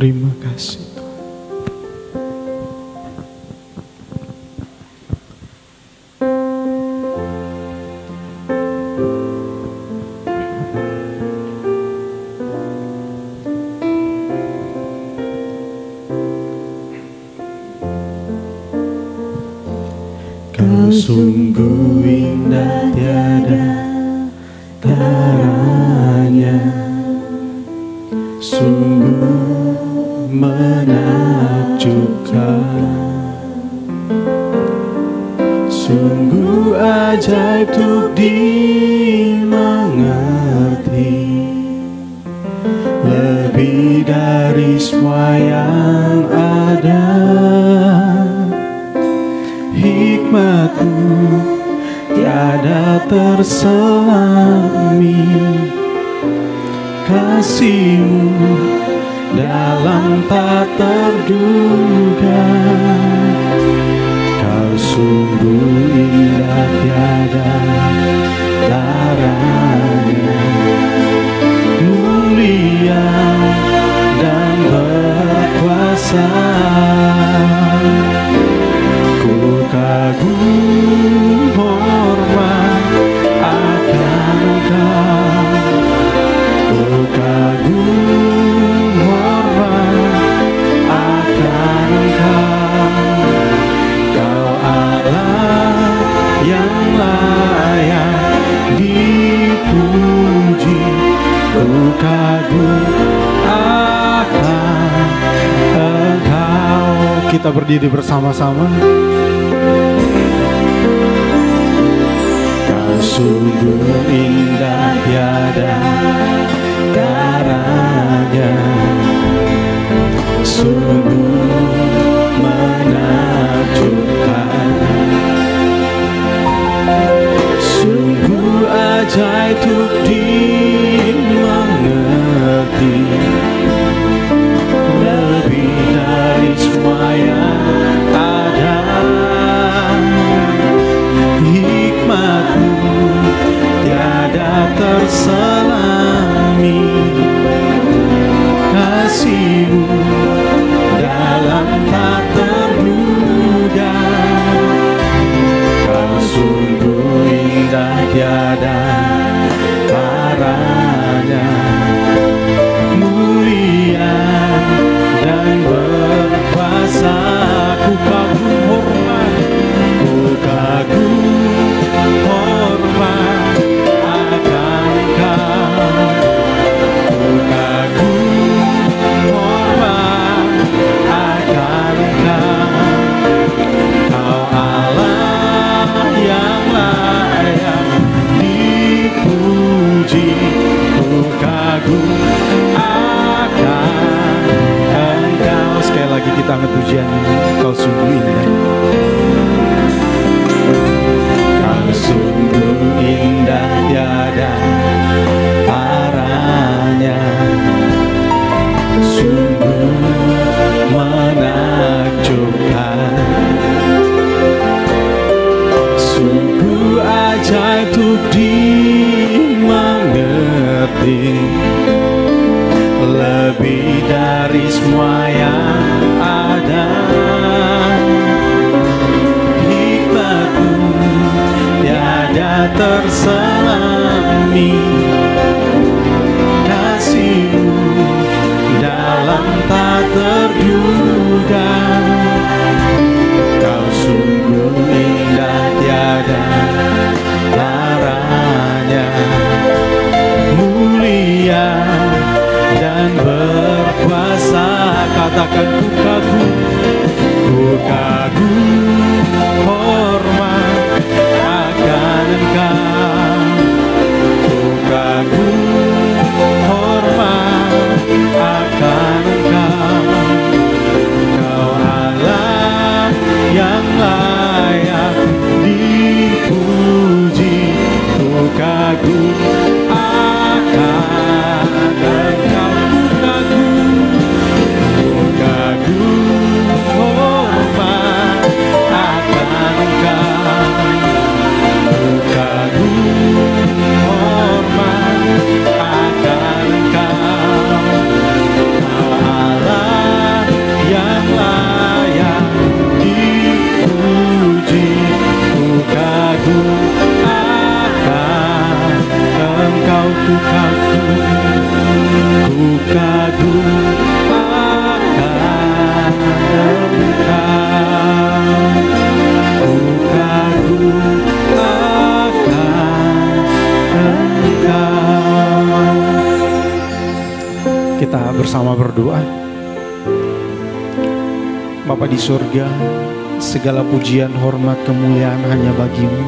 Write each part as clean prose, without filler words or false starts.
Terima kasih. Kau sungguh indah tiada taranya, sungguh menakjubkan, sungguh ajaib untuk dimengerti, lebih dari semua yang ada. Hikmat-Mu tiada terselami, kasih-Mu dalam tak terduga. Kau sungguh indah tiada taranya, mulia dan berkuasa. Ku kagum hormat akan Engkau, ku kagum hormat akan Engkau. Kau Allah yang layak dipuji, ku kagum akan Engkau. Kita berdiri bersama-sama. Kau sungguh indah tiada taranya, sungguh menakjubkan, sungguh ajaib untuk dimengerti, lebih dari semua yang ada. Hikmat-Mu tiada terselami, kasih-Mu dalam tak terduga. Kau sungguh indah tiada taranya, mulia dan berkuasa. Ku kagum hormat, ku kagum hormat akan Engkau, ku kagum hormat akan Engkau. Kau Allah yang layak dipuji, ku kagum akan Engkau. Sekali lagi kita angkat pujian ini. Kau sungguh indah, kau sungguh indah tiada taranya, sungguh menakjubkan, sungguh ajaib untuk dimengerti, lebih dari semua yang ada. Hikmat-Mu tiada terselami, kasih-Mu dalam tak terduga. Kau sungguh indah tiada taranya, mulia dan berkuasa. Katakan ku kagum, ku kagum hormat akan Engkau, ku kagum hormat akan Engkau. Kau Allah yang layak dipuji, ku kagum akan Engkau, ku kagum Kita bersama berdoa. Bapa di surga, segala pujian, hormat, kemuliaan hanya bagimu.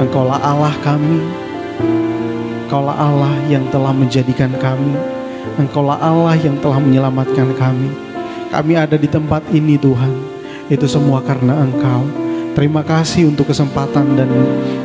Engkaulah Allah kami, Engkaulah Allah yang telah menjadikan kami, Engkaulah Allah yang telah menyelamatkan kami. Kami ada di tempat ini Tuhan, itu semua karena Engkau. Terima kasih untuk kesempatan dan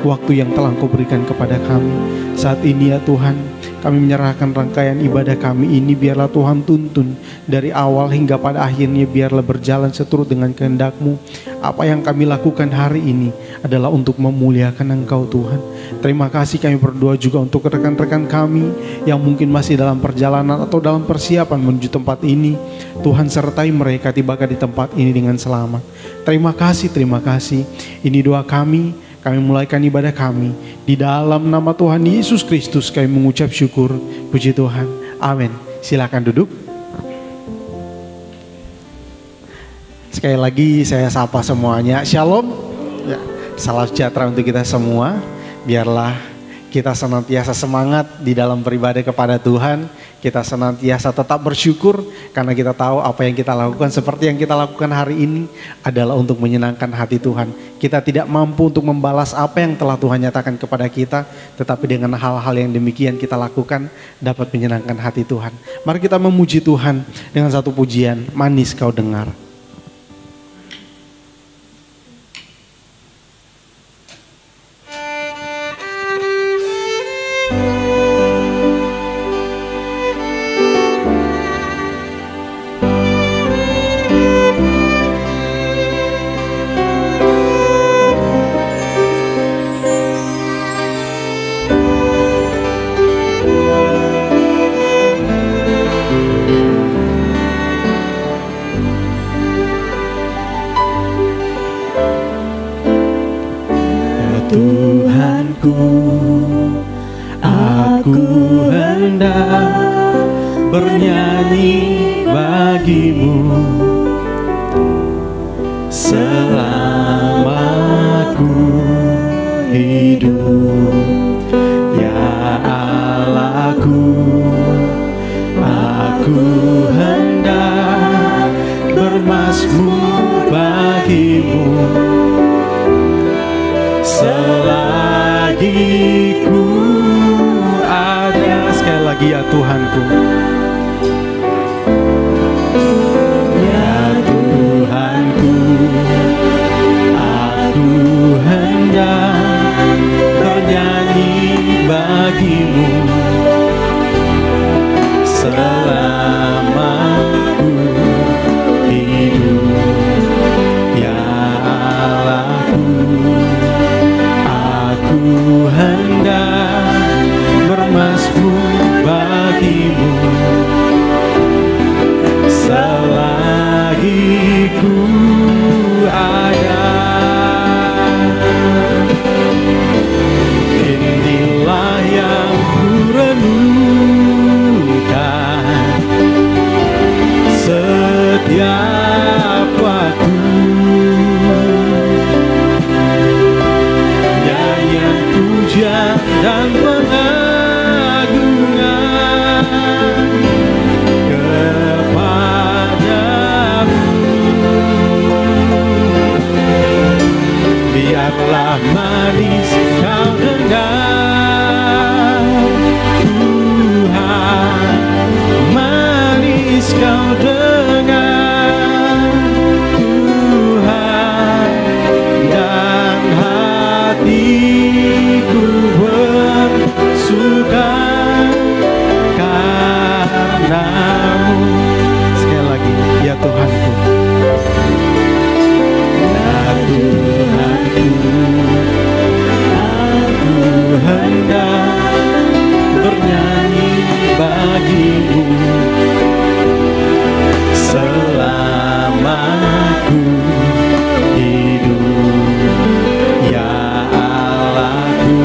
waktu yang telah Engkau berikan kepada kami. Saat ini ya Tuhan, kami menyerahkan rangkaian ibadah kami ini, biarlah Tuhan tuntun dari awal hingga pada akhirnya, biarlah berjalan seturut dengan kehendak-Mu. Apa yang kami lakukan hari ini adalah untuk memuliakan Engkau Tuhan. Terima kasih, kami berdoa juga untuk rekan-rekan kami yang mungkin masih dalam perjalanan atau dalam persiapan menuju tempat ini. Tuhan sertai mereka tiba di tempat ini dengan selamat. Terima kasih, terima kasih. Ini doa kami mulaikan ibadah kami. Di dalam nama Tuhan Yesus Kristus kami mengucap syukur. Puji Tuhan. Amin. Silakan duduk. Sekali lagi saya sapa semuanya. Shalom. Ya, salam sejahtera untuk kita semua. Biarlah kita senantiasa semangat di dalam beribadah kepada Tuhan. Kita senantiasa tetap bersyukur karena kita tahu apa yang kita lakukan seperti yang kita lakukan hari ini adalah untuk menyenangkan hati Tuhan. Kita tidak mampu untuk membalas apa yang telah Tuhan nyatakan kepada kita, tetapi dengan hal-hal yang demikian kita lakukan dapat menyenangkan hati Tuhan. Mari kita memuji Tuhan dengan satu pujian, Manis Kau Dengar. Tuhanku, aku hendak bernyanyi bagimu selama aku hidup. Ya Allahku, aku hendak bermazmur bagimu selagi ku ada. Sekali lagi ya Tuhanku. Ya Tuhanku, aku hendak bernyanyi bagimu selama ku hidup. Ya Allahku, aku hendak bermazmur bagimu selagi ku ada. Inilah yang ku renungkan setiap waktu, nyanyian pujian dan pengagungan kepadamu. Biarlah manis kau dengar, Tuhan, manis kau dengar, Tuhan, dan hatiku bersuka karenamu. Sekali lagi ya Tuhanku. Ya Tuhanku, aku hendak bernyanyi bagimu selama ku hidup. Ya Allahku,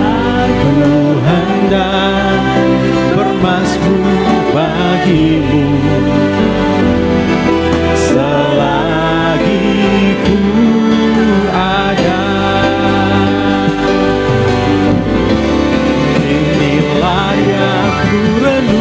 aku hendak bermazmur bagimu selagi ku ada. Inilah yang ku renungkan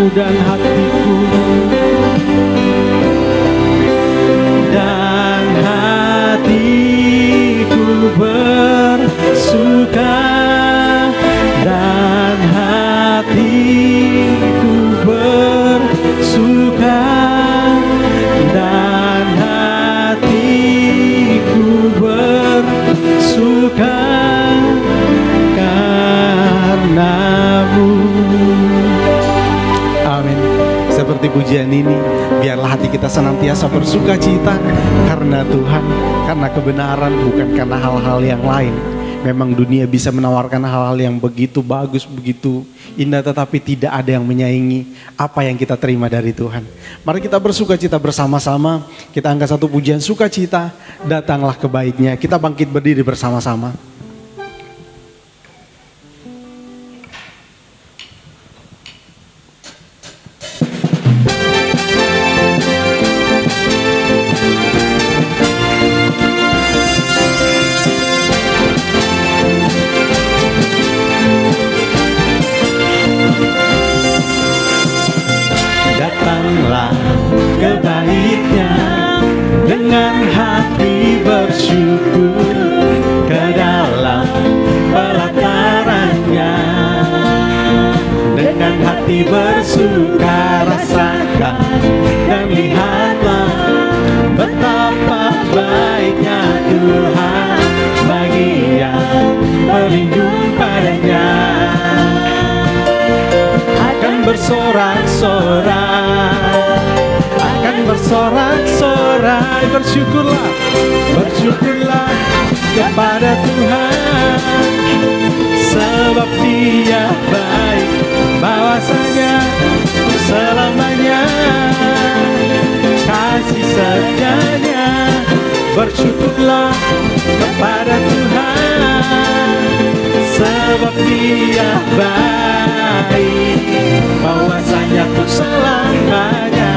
jiwaku dan hatiku, dan hatiku bersuka, dan hatiku bersuka, dan hatiku bersuka karenamu. Amin. Seperti pujian ini, biarlah hati kita senantiasa bersuka cita karena Tuhan, karena kebenaran, bukan karena hal-hal yang lain. Memang dunia bisa menawarkan hal-hal yang begitu bagus, begitu indah, tetapi tidak ada yang menyaingi apa yang kita terima dari Tuhan. Mari kita bersuka cita bersama-sama. Kita angkat satu pujian sukacita, datanglah kebaiknya. Kita bangkit berdiri bersama-sama. Datanglah kebaiknya dengan hati bersyukur ke dalam pelatarannya. Dengan hati bersuka rasakan dan lihatlah betapa baiknya Tuhan bagi yang berlindung padanya. Akan bersorak-sorai, akan bersorak-sorai. Bersyukurlah, bersyukurlah kepada Tuhan, sebab Dia baik, bahwasanya selamanya kasih setianya. Bersyukurlah kepada Tuhan, sebab Dia baik, bahwasanya untuk selamanya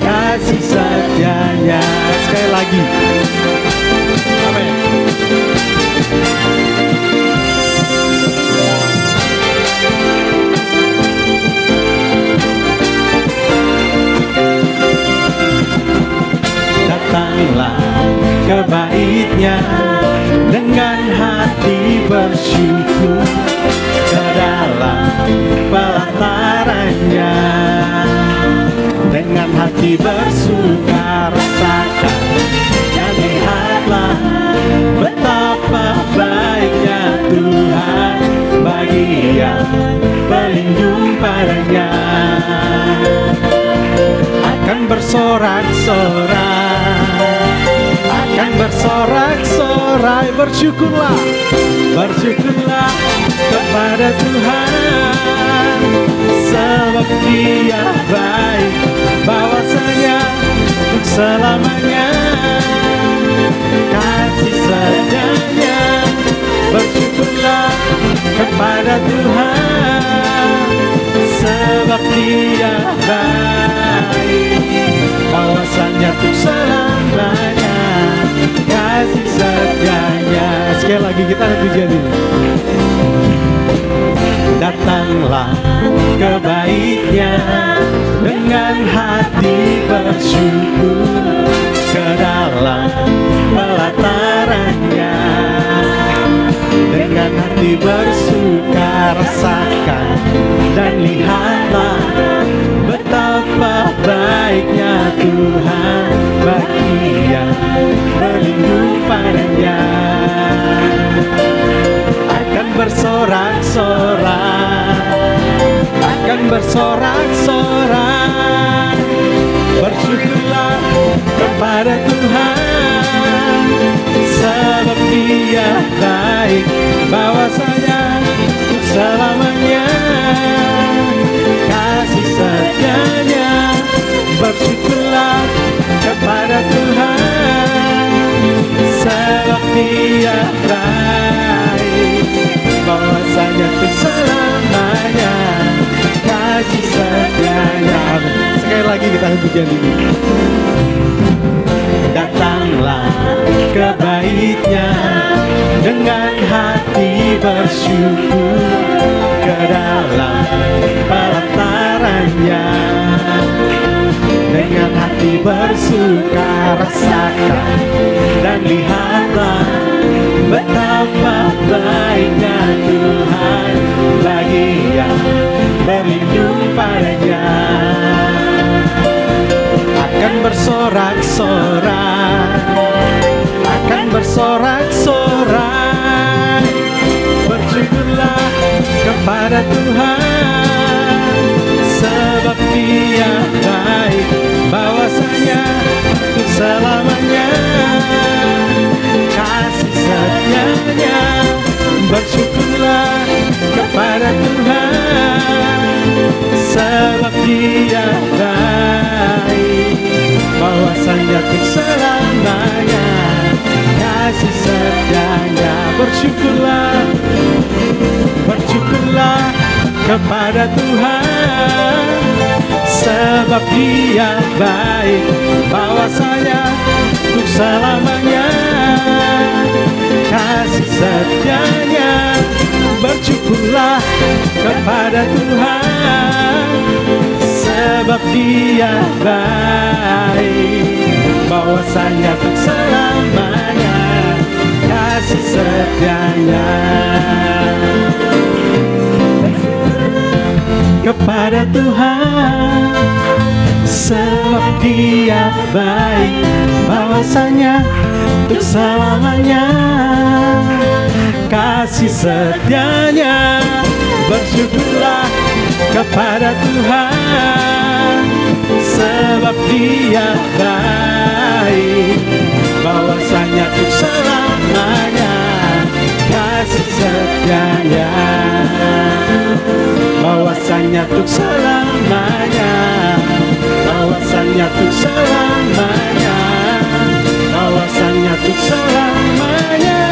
kasih setianya. Sekali lagi. Amin. Datanglah kebaiknya dengan hati bersyukur ke dalam pelatarannya. Dengan hati bersuka rasakan dan lihatlah betapa baiknya Tuhan bagi yang berlindung padanya. Akan bersorak-sorai, akan bersorak-sorai. Bersyukurlah, bersyukurlah kepada Tuhan, sebab Dia baik, bahwasanya untuk selamanya kasih setianya. Bersyukurlah kepada Tuhan, sebab Dia baik, bahwasanya untuk selamanya kasih setianya. Sekali lagi kita akan pujian ini. Datanglah kebaiknya dengan hati bersyukur ke dalam pelatarannya. Dengan hati bersuka rasakan dan lihatlah betapa baiknya Tuhan bagi yang berlindung padanya. Akan bersorak-sorai, akan bersorak-sorai. Bersyukurlah kepada Tuhan, sebab Dia baik, bahwasanya untuk selamanya kasih setianya. Bersyukurlah kepada Tuhan, sebab Dia baik, bahwasanya untuk selamanya kasih setianya. Sekali lagi kita akan pujian ini. Datanglah kebaiknya dengan hati bersyukur ke dalam pelataran bersuka, rasakan dan lihatlah betapa baiknya Tuhan bagi yang berlindung padanya. Akan bersorak-sorak, akan bersorak-sorak, bersyukurlah kepada Tuhan, sebab Dia baik, bahwasanya untuk selamanya kasih setianya. Bersyukurlah kepada Tuhan, sebab Dia baik, bahwasanya untuk selamanya kasih setianya. Bersyukurlah, bersyukurlah kepada Tuhan, sebab Dia baik, bahwasanya untuk selamanya kasih setianya. Bersyukurlah kepada Tuhan, sebab Dia baik, bahwasanya untuk selamanya kasih setianya. Kepada Tuhan, sebab Dia baik, bahwasanya untuk selamanya kasih setianya. Bersyukurlah kepada Tuhan, sebab Dia baik, bahwasanya untuk selamanya kasih setianya. Bahwasanya untuk selamanya, bahwasanya untuk selamanya, bahwasanya untuk selamanya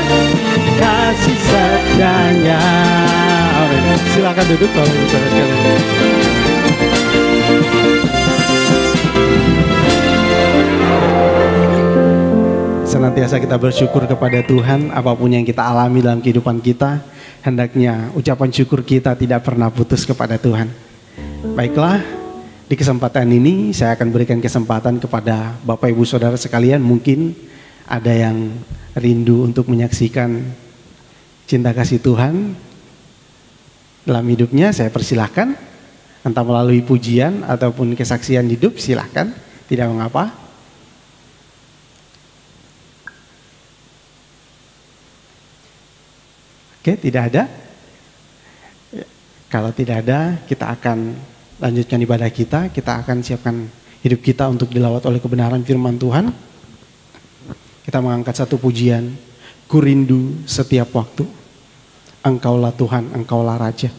kasih setianya. Amin. Silakan duduk kalau saudara sekalian. Senantiasa kita bersyukur kepada Tuhan apapun yang kita alami dalam kehidupan kita. Hendaknya ucapan syukur kita tidak pernah putus kepada Tuhan. Baiklah, di kesempatan ini saya akan berikan kesempatan kepada Bapak Ibu Saudara sekalian. Mungkin ada yang rindu untuk menyaksikan cinta kasih Tuhan dalam hidupnya. Saya persilahkan, entah melalui pujian ataupun kesaksian hidup, silahkan, tidak mengapa. Oke, tidak ada. Kalau tidak ada, kita akan lanjutkan ibadah kita. Kita akan siapkan hidup kita untuk dilawat oleh kebenaran firman Tuhan. Kita mengangkat satu pujian, ku rindu setiap waktu, Engkaulah Tuhan, Engkaulah Raja.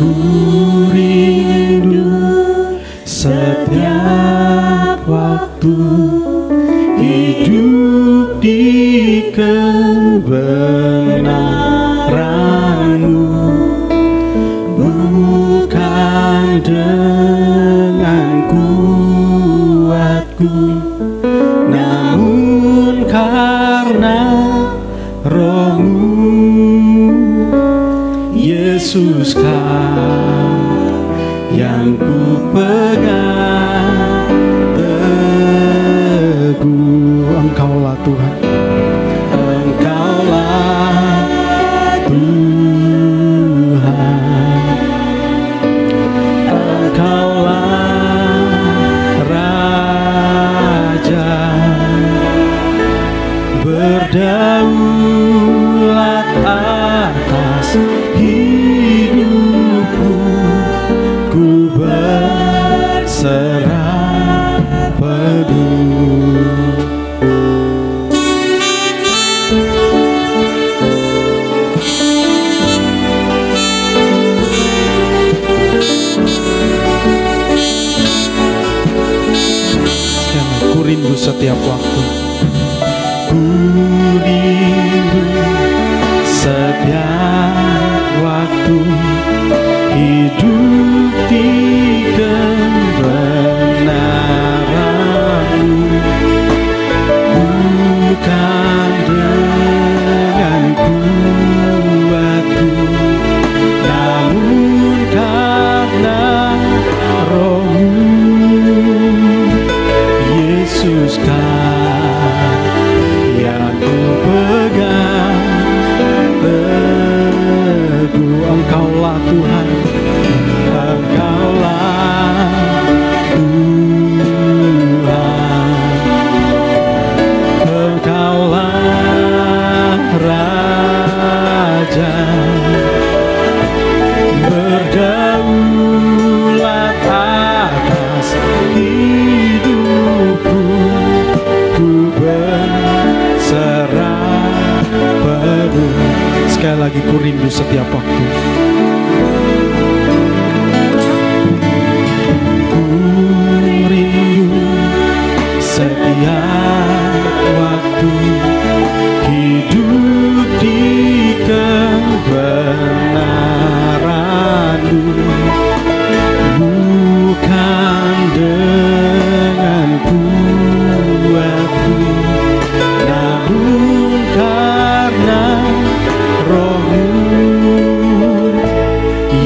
Ku rindu setiap waktu hidup di kebenaran-Mu, bukan dengan kuatku, namun karena Roh-Mu. Yesus Kau yang ku pegang teguh. Engkaulah Tuhan, Engkaulah Tuhan, Engkaulah Raja, berdaulat atas hidupku, ku berserah penuh. ku rindu setiap waktu. Ku rindu setiap waktu hidup di kebenaran. Raja berdaulat atas hidupku, ku berserah penuh. Sekali lagi ku rindu setiap waktu, ku rindu setiap waktu hidup di kebenaran-Mu, bukan dengan kuatku, namun karena Roh-Mu,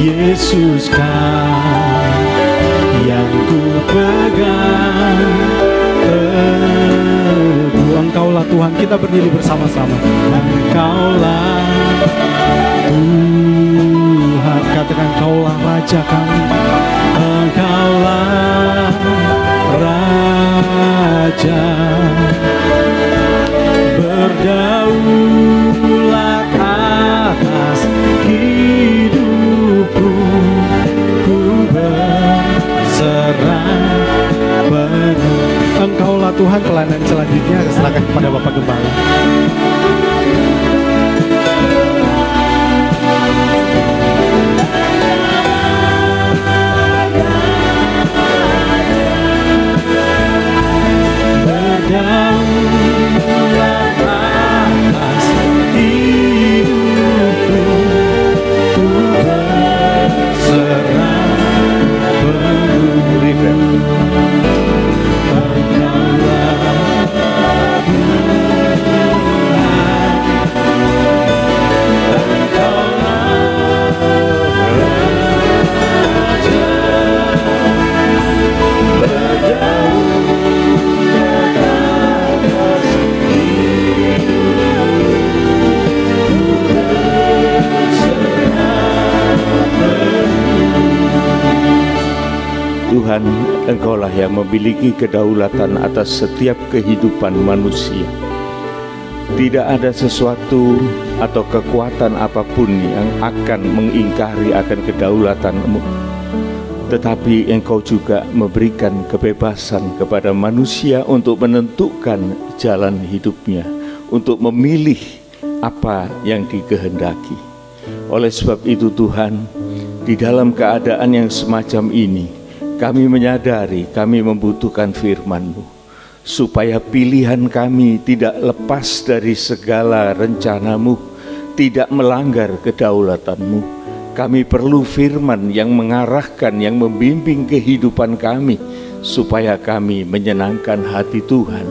Yesus kan yang ku pegang teguh. Engkaulah Tuhan, kita berdiri bersama-sama. Engkaulah Tuhan, katakan Engkaulah Raja kami. Engkaulah Raja berdaulat atas hidupku, ku berserah penuh. Engkaulah Tuhan. Pelayanan selanjutnya silakan kepada Bapak Gembala. Berdaulat atas hidupku, ku berserah penuh. Tuhan, Engkaulah yang memiliki kedaulatan atas setiap kehidupan manusia. Tidak ada sesuatu atau kekuatan apapun yang akan mengingkari akan kedaulatan-Mu. Tetapi Engkau juga memberikan kebebasan kepada manusia untuk menentukan jalan hidupnya, untuk memilih apa yang dikehendaki. Oleh sebab itu Tuhan, di dalam keadaan yang semacam ini, kami menyadari kami membutuhkan firman-Mu, supaya pilihan kami tidak lepas dari segala rencana-Mu, tidak melanggar kedaulatan-Mu. Kami perlu firman yang mengarahkan, yang membimbing kehidupan kami, supaya kami menyenangkan hati Tuhan.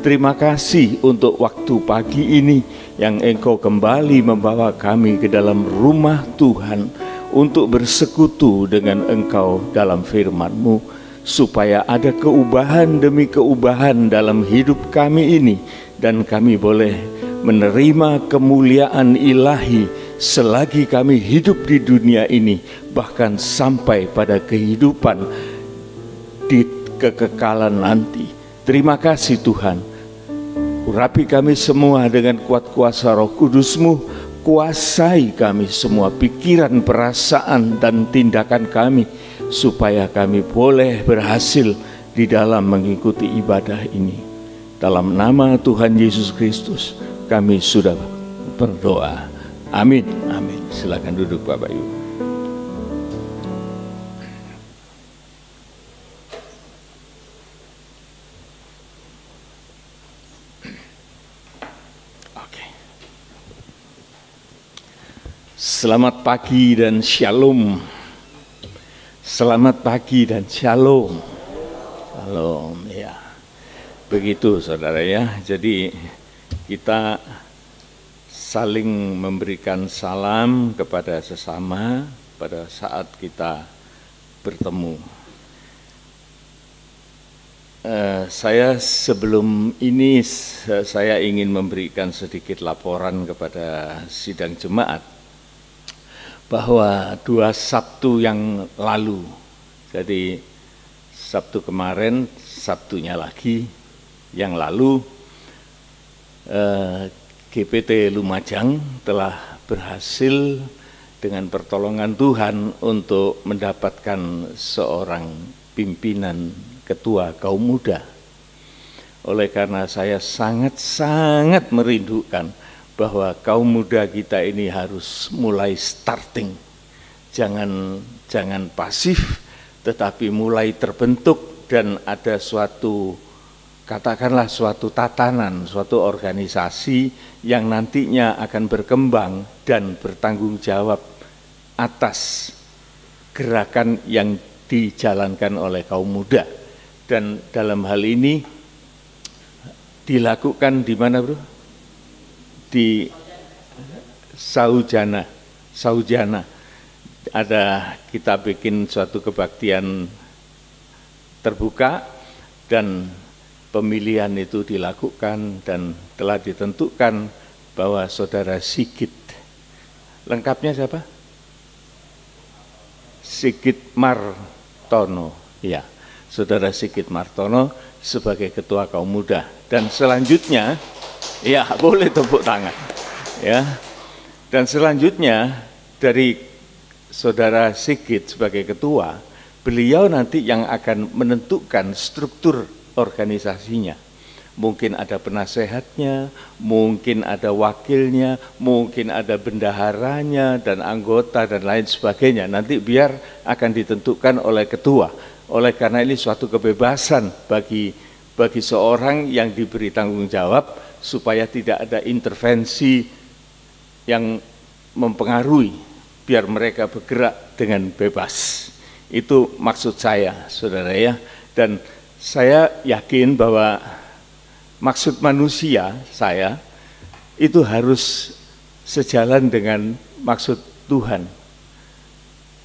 Terima kasih untuk waktu pagi ini yang Engkau kembali membawa kami ke dalam rumah Tuhan, untuk bersekutu dengan Engkau dalam firman-Mu, supaya ada keubahan demi keubahan dalam hidup kami ini, dan kami boleh menerima kemuliaan ilahi selagi kami hidup di dunia ini, bahkan sampai pada kehidupan di kekekalan nanti. Terima kasih Tuhan. Urapi kami semua dengan kuat kuasa Roh Kudus-Mu. Kuasai kami semua, pikiran, perasaan, dan tindakan kami, supaya kami boleh berhasil di dalam mengikuti ibadah ini. Dalam nama Tuhan Yesus Kristus, kami sudah berdoa. Amin. Amin. Silakan duduk Bapak Ibu. Selamat pagi dan shalom. Selamat pagi dan shalom. Shalom, ya. Begitu saudara ya. Jadi kita saling memberikan salam kepada sesama pada saat kita bertemu. Saya sebelum ini saya ingin memberikan sedikit laporan kepada sidang jemaat, bahwa 2 Sabtu yang lalu, jadi Sabtu kemarin, Sabtunya lagi yang lalu, GPT Lumajang telah berhasil dengan pertolongan Tuhan untuk mendapatkan seorang pimpinan ketua kaum muda. Oleh karena saya sangat-sangat merindukan bahwa kaum muda kita ini harus mulai starting. Jangan pasif, tetapi mulai terbentuk dan ada suatu, katakanlah suatu tatanan, suatu organisasi yang nantinya akan berkembang dan bertanggung jawab atas gerakan yang dijalankan oleh kaum muda. Dan dalam hal ini dilakukan di mana, Bro? Di Saujana. Ada, kita bikin suatu kebaktian terbuka dan pemilihan itu dilakukan dan telah ditentukan bahwa Saudara Sigit, lengkapnya siapa? Sigit Martono, ya, Saudara Sigit Martono sebagai ketua kaum muda. Dan selanjutnya, ya boleh tepuk tangan, ya. Dan selanjutnya dari Saudara Sigit sebagai ketua, beliau nanti yang akan menentukan struktur organisasinya. Mungkin ada penasehatnya, mungkin ada wakilnya, mungkin ada bendaharanya dan anggota dan lain sebagainya. Nanti biar akan ditentukan oleh ketua. Oleh karena ini suatu kebebasan bagi seorang yang diberi tanggung jawab supaya tidak ada intervensi yang mempengaruhi, biar mereka bergerak dengan bebas. Itu maksud saya, saudara ya. Dan saya yakin bahwa maksud manusia saya itu harus sejalan dengan maksud Tuhan.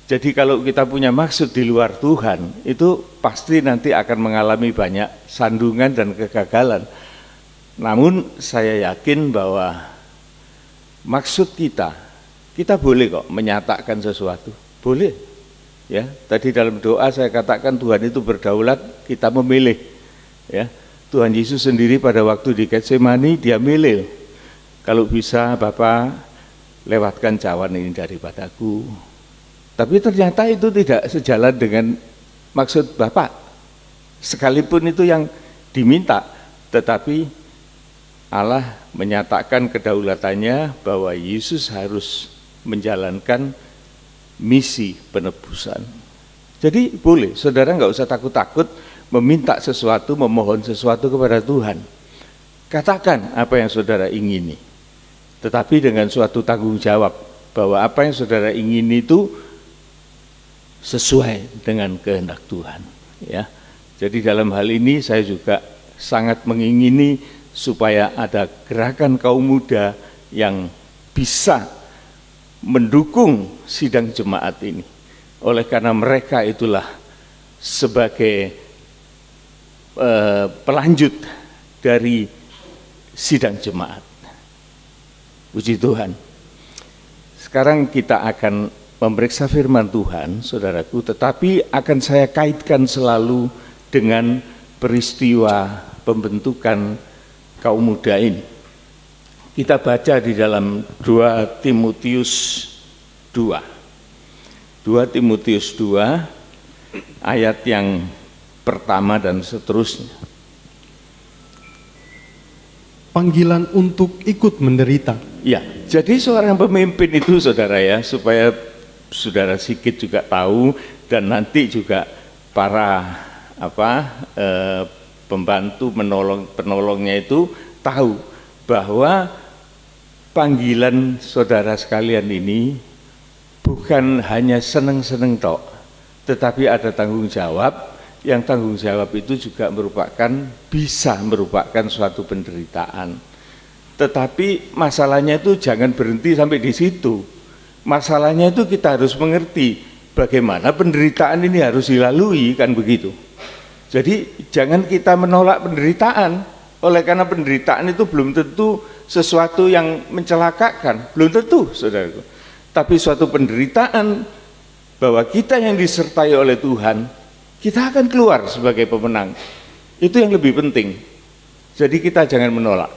Jadi kalau kita punya maksud di luar Tuhan, itu pasti nanti akan mengalami banyak sandungan dan kegagalan. Namun saya yakin bahwa maksud kita boleh kok menyatakan sesuatu, boleh. Ya, tadi dalam doa saya katakan Tuhan itu berdaulat, kita memilih. Ya, Tuhan Yesus sendiri pada waktu di Getsemani dia milih. Kalau bisa Bapa lewatkan cawan ini daripadaku. Tapi ternyata itu tidak sejalan dengan maksud Bapa. Sekalipun itu yang diminta, tetapi Allah menyatakan kedaulatannya bahwa Yesus harus menjalankan misi penebusan. Jadi boleh, saudara nggak usah takut-takut meminta sesuatu, memohon sesuatu kepada Tuhan. Katakan apa yang saudara ingini, tetapi dengan suatu tanggung jawab bahwa apa yang saudara ingini itu sesuai dengan kehendak Tuhan. Ya, jadi dalam hal ini saya juga sangat mengingini supaya ada gerakan kaum muda yang bisa mendukung sidang jemaat ini. Oleh karena mereka itulah sebagai pelanjut dari sidang jemaat. Puji Tuhan. Sekarang kita akan memeriksa firman Tuhan, saudaraku, tetapi akan saya kaitkan selalu dengan peristiwa pembentukan kaum muda ini. Kita baca di dalam 2 Timotius 2. 2 Timotius 2 ayat yang pertama dan seterusnya. Panggilan untuk ikut menderita. Ya, jadi seorang pemimpin itu saudara ya, supaya saudara Sigit juga tahu dan nanti juga para pembantu penolongnya itu tahu bahwa panggilan saudara sekalian ini bukan hanya seneng-seneng tok, tetapi ada tanggung jawab, yang tanggung jawab itu juga bisa merupakan suatu penderitaan. Tetapi masalahnya itu jangan berhenti sampai di situ. Masalahnya itu kita harus mengerti bagaimana penderitaan ini harus dilalui, kan begitu. Jadi jangan kita menolak penderitaan, oleh karena penderitaan itu belum tentu sesuatu yang mencelakakan, belum tentu, saudaraku. Tapi suatu penderitaan bahwa kita yang disertai oleh Tuhan, kita akan keluar sebagai pemenang. Itu yang lebih penting. Jadi kita jangan menolak.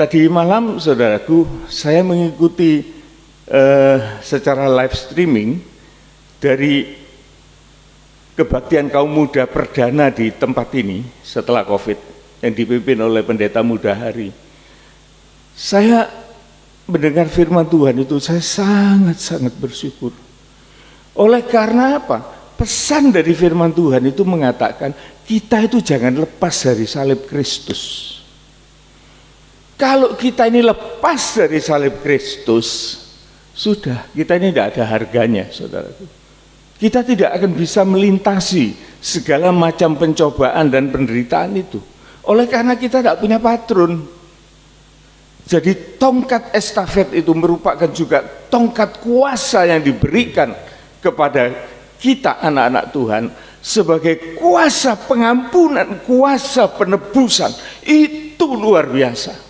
Tadi malam saudaraku, saya mengikuti secara live streaming dari kebaktian kaum muda perdana di tempat ini setelah COVID yang dipimpin oleh pendeta muda Hari. Saya mendengar firman Tuhan itu, saya sangat-sangat bersyukur. Oleh karena apa? Pesan dari firman Tuhan itu mengatakan kita itu jangan lepas dari salib Kristus. Kalau kita ini lepas dari salib Kristus, sudah, kita ini tidak ada harganya, saudaraku. Kita tidak akan bisa melintasi segala macam pencobaan dan penderitaan itu. Oleh karena kita tidak punya patron. Jadi tongkat estafet itu merupakan juga tongkat kuasa yang diberikan kepada kita anak-anak Tuhan sebagai kuasa pengampunan, kuasa penebusan. Itu luar biasa.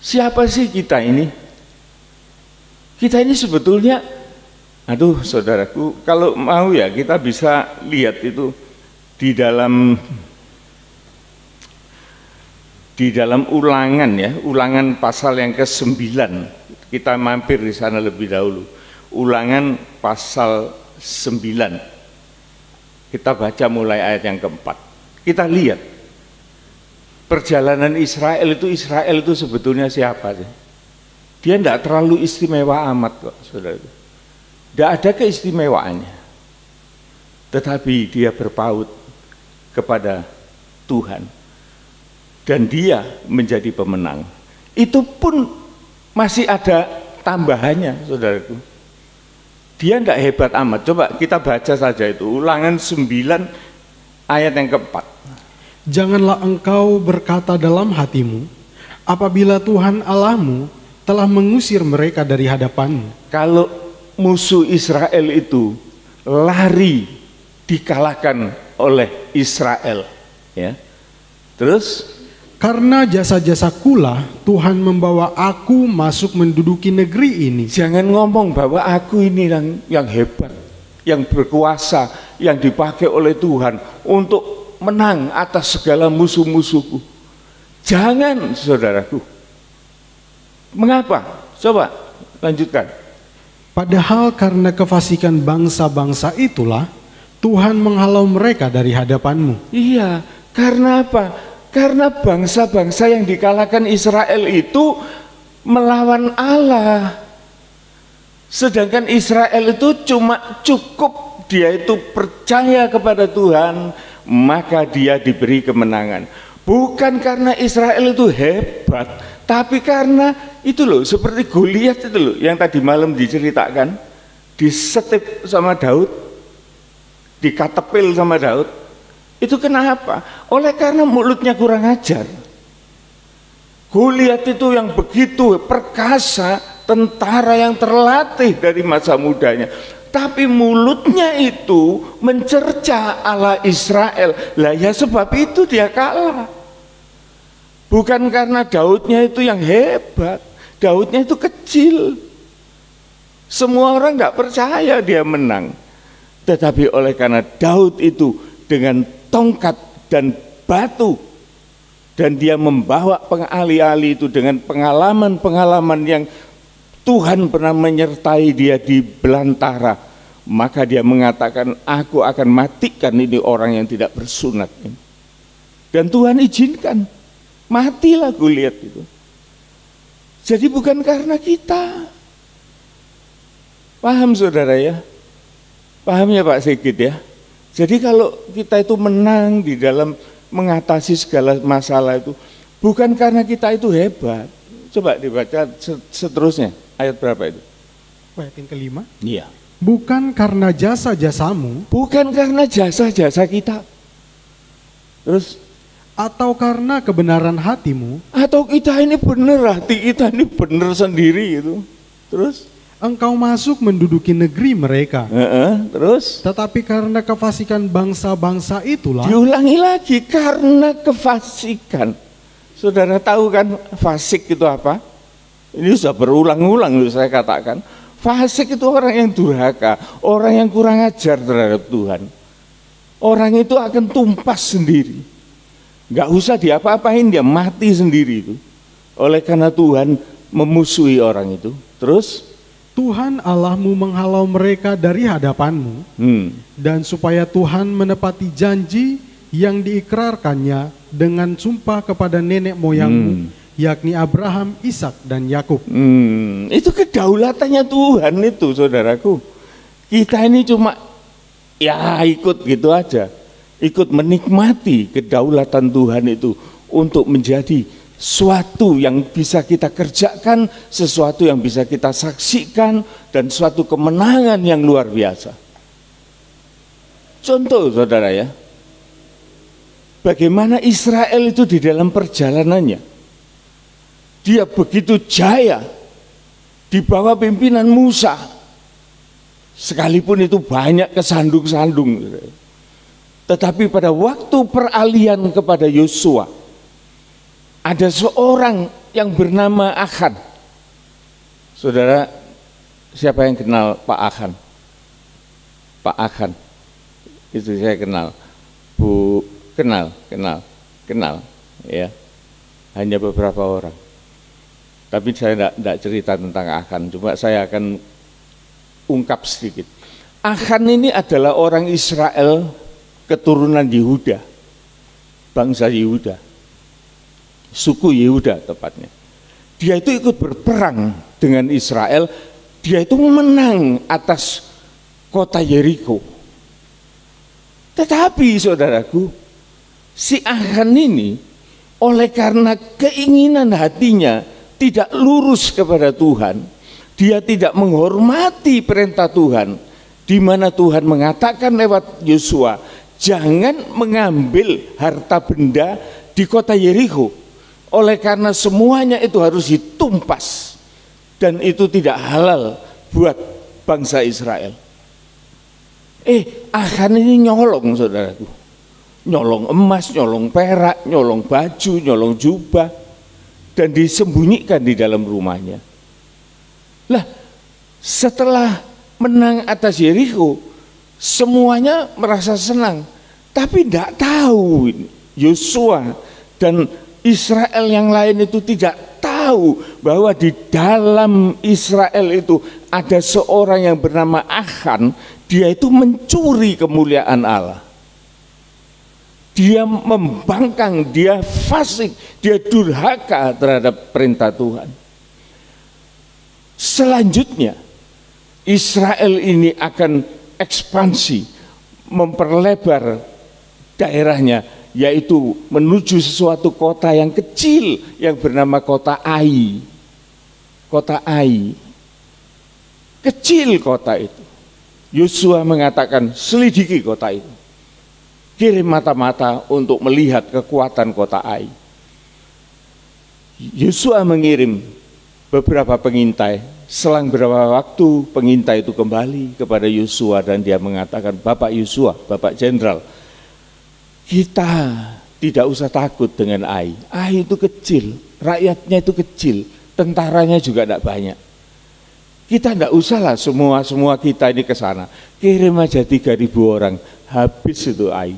Siapa sih kita ini? Kita ini sebetulnya, aduh saudaraku, kalau mau ya kita bisa lihat itu di dalam Ulangan ya, Ulangan pasal yang ke-9. Kita mampir di sana lebih dahulu. Ulangan pasal 9. Kita baca mulai ayat yang ke-4. Kita lihat perjalanan Israel itu sebetulnya siapa sih? Dia tidak terlalu istimewa amat kok, saudara. Tidak ada keistimewaannya. Tetapi dia berpaut kepada Tuhan. Dan dia menjadi pemenang. Itu pun masih ada tambahannya, saudaraku. Dia tidak hebat amat. Coba kita baca saja itu. Ulangan 9 ayat yang ke-4. Janganlah engkau berkata dalam hatimu, apabila Tuhan Allahmu telah mengusir mereka dari hadapanmu. Kalau musuh Israel itu lari dikalahkan oleh Israel, ya. Terus karena jasa-jasakulah Tuhan membawa aku masuk menduduki negeri ini. Jangan ngomong bahwa aku ini yang hebat, yang berkuasa, yang dipakai oleh Tuhan untuk menang atas segala musuh-musuhku. Jangan, saudaraku. Mengapa? Coba lanjutkan. Padahal karena kefasikan bangsa-bangsa itulah Tuhan menghalau mereka dari hadapanmu. Iya, karena apa? Karena bangsa-bangsa yang dikalahkan Israel itu melawan Allah. Sedangkan Israel itu cuma cukup dia itu percaya kepada Tuhan, maka dia diberi kemenangan. Bukan karena Israel itu hebat, tapi karena itu loh, seperti Goliat itu loh, yang tadi malam diceritakan, disetip sama Daud, dikatepil sama Daud. Itu kenapa? Oleh karena mulutnya kurang ajar. Goliat itu yang begitu perkasa, tentara yang terlatih dari masa mudanya, tapi mulutnya itu mencerca Allah Israel. Lah ya sebab itu dia kalah. Bukan karena Daudnya itu yang hebat, Daudnya itu kecil. Semua orang nggak percaya dia menang. Tetapi oleh karena Daud itu dengan tongkat dan batu, dan dia membawa pengalih-alih itu dengan pengalaman-pengalaman yang Tuhan pernah menyertai dia di belantara, maka dia mengatakan, aku akan matikan ini orang yang tidak bersunat. Dan Tuhan izinkan, matilah Goliat itu. Jadi bukan karena kita. Paham saudara ya? Paham ya Pak Sigit ya? Jadi kalau kita itu menang di dalam mengatasi segala masalah itu, bukan karena kita itu hebat. Coba dibaca seterusnya, ayat berapa itu? Ayat yang kelima. Iya. Bukan karena jasa-jasamu. Bukan karena jasa-jasa kita. Terus? Atau karena kebenaran hatimu. Atau kita ini benar, hati kita ini benar sendiri itu. Terus? Engkau masuk menduduki negeri mereka. Terus? Tetapi karena kefasikan bangsa-bangsa itulah. Diulangi lagi, karena kefasikan. Saudara tahu kan fasik itu apa? Ini sudah berulang-ulang saya katakan. Fasik itu orang yang durhaka, orang yang kurang ajar terhadap Tuhan. Orang itu akan tumpas sendiri. nggak usah diapa-apain, dia mati sendiri itu. Oleh karena Tuhan memusuhi orang itu. Terus Tuhan Allahmu menghalau mereka dari hadapanmu, dan supaya Tuhan menepati janji yang diikrarkannya dengan sumpah kepada nenek moyangmu, yakni Abraham, Ishak, dan Yakub. Itu kedaulatannya Tuhan itu, saudaraku. Kita ini cuma ya ikut gitu aja, ikut menikmati kedaulatan Tuhan itu untuk menjadi suatu yang bisa kita kerjakan, sesuatu yang bisa kita saksikan, dan suatu kemenangan yang luar biasa. Contoh saudara ya, bagaimana Israel itu di dalam perjalanannya, dia begitu jaya di bawah pimpinan Musa, sekalipun itu banyak kesandung-sandung. Tetapi pada waktu peralihan kepada Yosua, ada seorang yang bernama Achan. Saudara, siapa yang kenal Pak Achan? Pak Achan, itu saya kenal. Bu, kenal, ya. Hanya beberapa orang. Tapi saya tidak cerita tentang Achan, cuma saya akan ungkap sedikit. Achan ini adalah orang Israel keturunan Yehuda, bangsa Yehuda. Suku Yehuda tepatnya. Dia itu ikut berperang dengan Israel. Dia itu menang atas kota Yeriko. Tetapi saudaraku, si Achan ini oleh karena keinginan hatinya tidak lurus kepada Tuhan, dia tidak menghormati perintah Tuhan, di mana Tuhan mengatakan lewat Yosua, jangan mengambil harta benda di kota Yeriko. Oleh karena semuanya itu harus ditumpas, dan itu tidak halal buat bangsa Israel. Achan ini nyolong saudaraku, nyolong emas, nyolong perak, nyolong baju, nyolong jubah, dan disembunyikan di dalam rumahnya. Lah, setelah menang atas Yeriko, semuanya merasa senang, tapi tidak tahu Yosua dan Israel yang lain itu tidak tahu bahwa di dalam Israel itu ada seorang yang bernama Achan. Dia itu mencuri kemuliaan Allah. Dia membangkang, dia fasik, dia durhaka terhadap perintah Tuhan. Selanjutnya Israel ini akan ekspansi, memperlebar daerahnya, yaitu menuju sesuatu kota yang kecil yang bernama kota Ai. Kota Ai. Kecil kota itu. Yosua mengatakan, selidiki kota itu. Kirim mata-mata untuk melihat kekuatan kota Ai. Yosua mengirim beberapa pengintai. Selang beberapa waktu pengintai itu kembali kepada Yosua dan dia mengatakan, Bapak Yosua, Bapak Jenderal, kita tidak usah takut dengan Ai. Ai itu kecil, rakyatnya itu kecil, tentaranya juga tidak banyak. Kita tidak usahlah semua kita ini ke sana. Kirim aja 3.000 orang, habis itu Ai.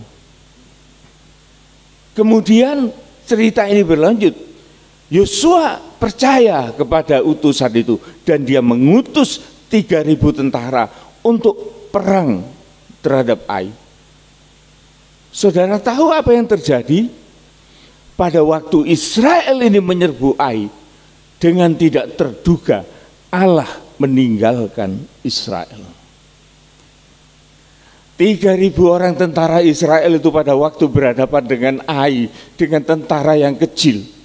Kemudian cerita ini berlanjut. Yosua percaya kepada utusan itu dan dia mengutus 3.000 tentara untuk perang terhadap Ai. Saudara tahu apa yang terjadi? Pada waktu Israel ini menyerbu Ai, dengan tidak terduga Allah meninggalkan Israel. 3.000 orang tentara Israel itu pada waktu berhadapan dengan Ai, dengan tentara yang kecil.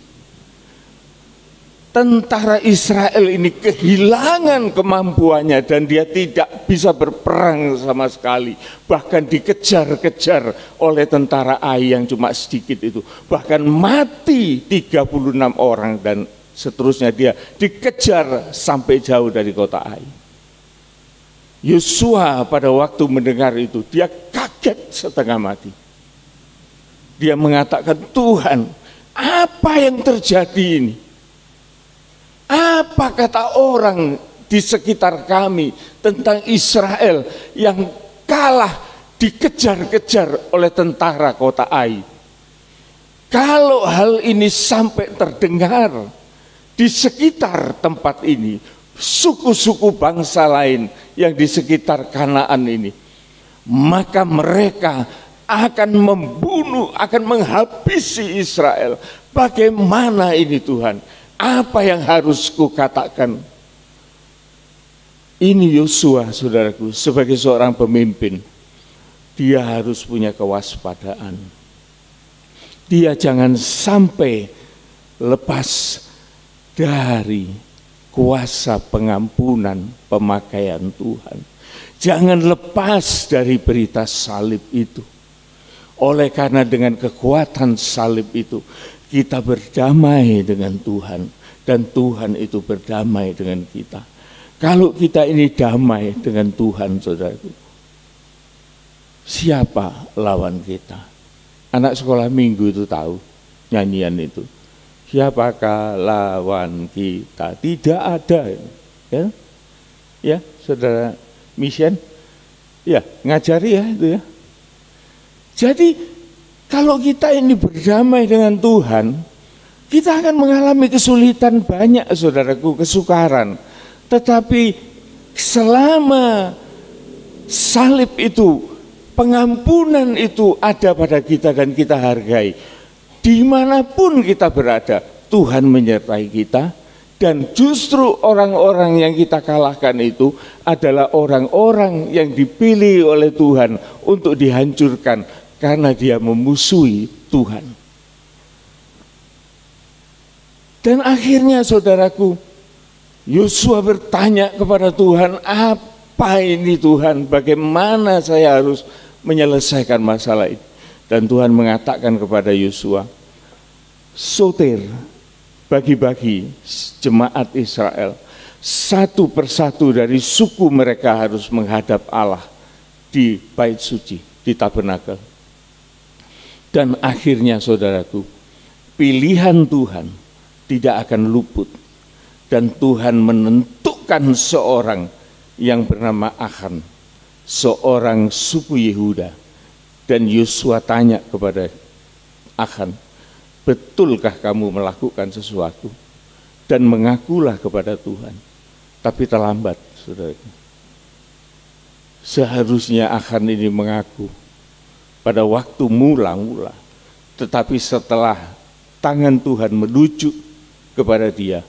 Tentara Israel ini kehilangan kemampuannya dan dia tidak bisa berperang sama sekali. Bahkan dikejar-kejar oleh tentara Ai yang cuma sedikit itu. Bahkan mati 36 orang dan seterusnya, dia dikejar sampai jauh dari kota Ai. Yosua pada waktu mendengar itu, dia kaget setengah mati. Dia mengatakan, Tuhan, apa yang terjadi ini? Apa kata orang di sekitar kami tentang Israel yang kalah dikejar-kejar oleh tentara kota Ai? Kalau hal ini sampai terdengar di sekitar tempat ini, suku-suku bangsa lain yang di sekitar Kanaan ini, maka mereka akan membunuh, akan menghabisi Israel. Bagaimana ini Tuhan? Apa yang harus kukatakan? Ini Yosua, saudaraku, sebagai seorang pemimpin, dia harus punya kewaspadaan. Dia jangan sampai lepas dari kuasa pengampunan pemakaian Tuhan. Jangan lepas dari berita salib itu. Oleh karena dengan kekuatan salib itu, kita berdamai dengan Tuhan. Dan Tuhan itu berdamai dengan kita. Kalau kita ini damai dengan Tuhan, saudaraku, siapa lawan kita? Anak sekolah minggu itu tahu nyanyian itu. Siapakah lawan kita? Tidak ada. Ya, ya, saudara Mission, ya ngajari ya itu ya. Jadi kalau kita ini berdamai dengan Tuhan, kita akan mengalami kesulitan banyak, saudaraku, kesukaran. Tetapi selama salib itu, pengampunan itu ada pada kita dan kita hargai, dimanapun kita berada, Tuhan menyertai kita. Dan justru orang-orang yang kita kalahkan itu adalah orang-orang yang dipilih oleh Tuhan untuk dihancurkan karena dia memusuhi Tuhan. Dan akhirnya, saudaraku, Yosua bertanya kepada Tuhan, apa ini Tuhan? Bagaimana saya harus menyelesaikan masalah ini? Dan Tuhan mengatakan kepada Yosua, soter, bagi-bagi jemaat Israel, satu persatu dari suku mereka harus menghadap Allah di bait suci, di tabernakel. Dan akhirnya, saudaraku, pilihan Tuhan tidak akan luput. Dan Tuhan menentukan seorang yang bernama Achan, seorang suku Yehuda. Dan Yosua tanya kepada Achan, betulkah kamu melakukan sesuatu? Dan mengakulah kepada Tuhan. Tapi terlambat, saudara. Seharusnya Achan ini mengaku pada waktu mula-mula. Tetapi setelah tangan Tuhan menuju kepada dia,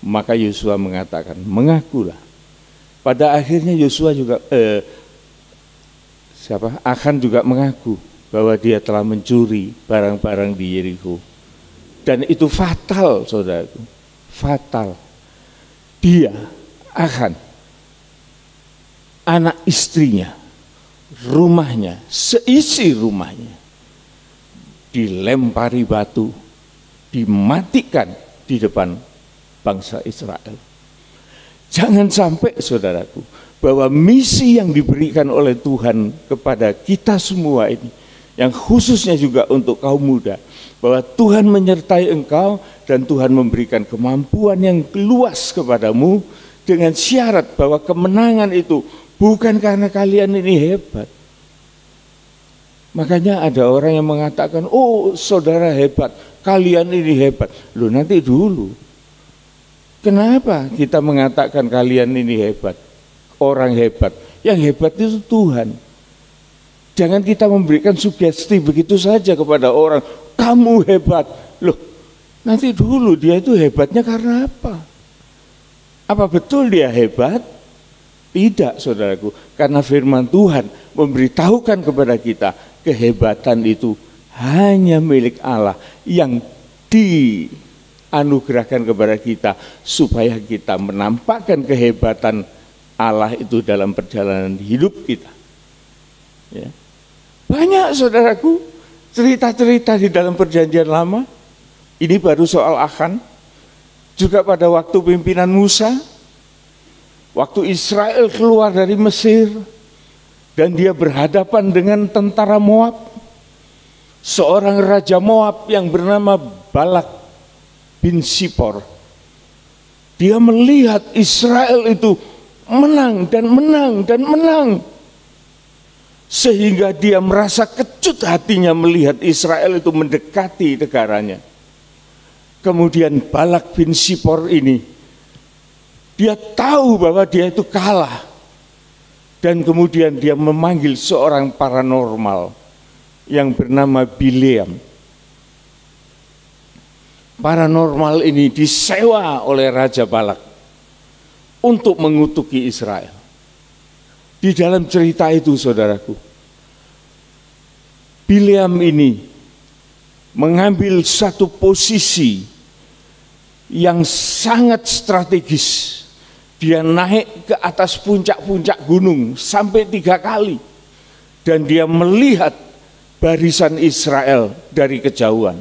maka Yosua mengatakan, mengakulah. Pada akhirnya Yosua juga, Achan juga mengaku bahwa dia telah mencuri barang-barang di Yeriko. Dan itu fatal, saudaraku, fatal. Dia, Achan, anak istrinya, rumahnya, seisi rumahnya, dilempari batu, dimatikan di depan bangsa Israel. Jangan sampai, saudaraku, bahwa misi yang diberikan oleh Tuhan kepada kita semua ini, yang khususnya juga untuk kaum muda, bahwa Tuhan menyertai engkau dan Tuhan memberikan kemampuan yang luas kepadamu dengan syarat bahwa kemenangan itu bukan karena kalian ini hebat. Makanya ada orang yang mengatakan, oh saudara hebat, kalian ini hebat. Loh, nanti dulu, kenapa kita mengatakan kalian ini hebat? Orang hebat, yang hebat itu Tuhan. Jangan kita memberikan sugesti begitu saja kepada orang, kamu hebat. Loh, nanti dulu dia itu hebatnya karena apa? Apa betul dia hebat? Tidak, saudaraku, karena firman Tuhan memberitahukan kepada kita, kehebatan itu hanya milik Allah yang dianugerahkan kepada kita supaya kita menampakkan kehebatan Allah itu dalam perjalanan hidup kita. Ya. Banyak, saudaraku, cerita-cerita di dalam perjanjian lama. Ini baru soal Achan. Juga pada waktu pimpinan Musa, waktu Israel keluar dari Mesir dan dia berhadapan dengan tentara Moab, seorang raja Moab yang bernama Balak bin Sipor, dia melihat Israel itu menang dan menang dan menang, sehingga dia merasa kecut hatinya melihat Israel itu mendekati negaranya. Kemudian Balak bin Sipor ini, dia tahu bahwa dia itu kalah, dan kemudian dia memanggil seorang paranormal yang bernama Bileam. Paranormal ini disewa oleh Raja Balak untuk mengutuki Israel. Di dalam cerita itu, saudaraku, Bileam ini mengambil satu posisi yang sangat strategis. Dia naik ke atas puncak-puncak gunung sampai 3 kali, dan dia melihat barisan Israel dari kejauhan,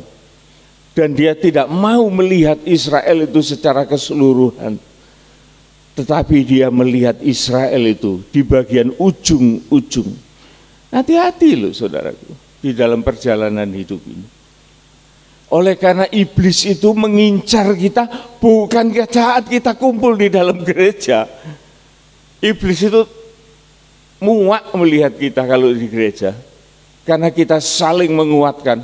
dan dia tidak mau melihat Israel itu secara keseluruhan, tetapi dia melihat Israel itu di bagian ujung-ujung. Hati-hati loh saudaraku di dalam perjalanan hidup ini. Oleh karena iblis itu mengincar kita bukan saat kita kumpul di dalam gereja. Iblis itu muak melihat kita kalau di gereja, karena kita saling menguatkan.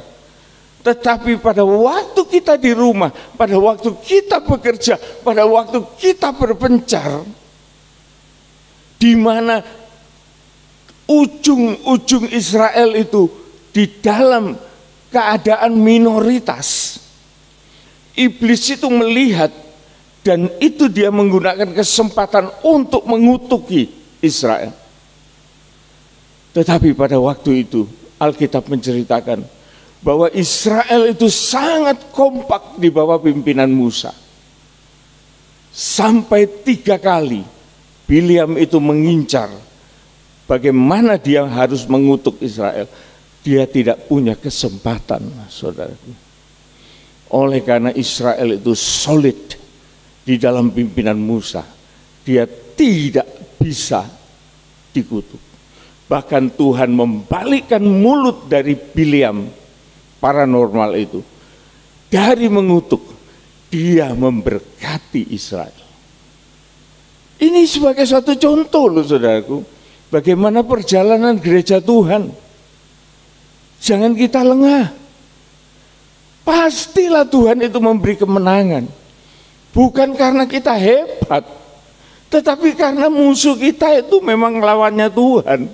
Tetapi pada waktu kita di rumah, pada waktu kita bekerja, pada waktu kita berpencar, di mana ujung-ujung Israel itu di dalam keadaan minoritas, iblis itu melihat, dan itu dia menggunakan kesempatan untuk mengutuki Israel. Tetapi pada waktu itu Alkitab menceritakan bahwa Israel itu sangat kompak di bawah pimpinan Musa. Sampai 3 kali Bileam itu mengincar bagaimana dia harus mengutuk Israel. Dia tidak punya kesempatan, saudaraku. Oleh karena Israel itu solid di dalam pimpinan Musa, dia tidak bisa dikutuk. Bahkan Tuhan membalikkan mulut dari Bileam paranormal itu. Dari mengutuk, dia memberkati Israel. Ini sebagai suatu contoh loh saudaraku, bagaimana perjalanan gereja Tuhan. Jangan kita lengah. Pastilah Tuhan itu memberi kemenangan. Bukan karena kita hebat, tetapi karena musuh kita itu memang lawannya Tuhan.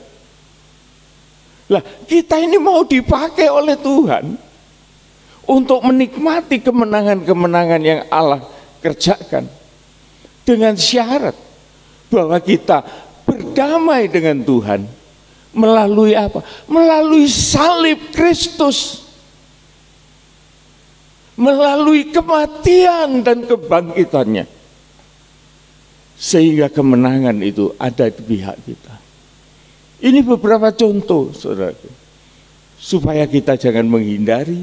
Lah, kita ini mau dipakai oleh Tuhan untuk menikmati kemenangan-kemenangan yang Allah kerjakan, dengan syarat bahwa kita berdamai dengan Tuhan. Melalui apa? Melalui salib Kristus. Melalui kematian dan kebangkitannya. Sehingga kemenangan itu ada di pihak kita. Ini beberapa contoh, saudaraku. Supaya kita jangan menghindari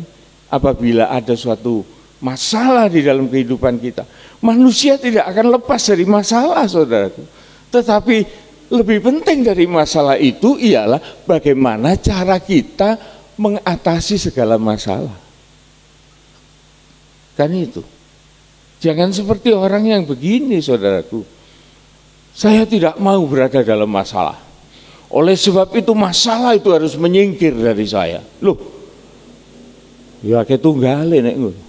apabila ada suatu masalah di dalam kehidupan kita. Manusia tidak akan lepas dari masalah, saudaraku. Tetapi lebih penting dari masalah itu ialah bagaimana cara kita mengatasi segala masalah. Kan itu. Jangan seperti orang yang begini, saudaraku. Saya tidak mau berada dalam masalah. Oleh sebab itu masalah itu harus menyingkir dari saya. Loh, ya ketunggale nek ngono.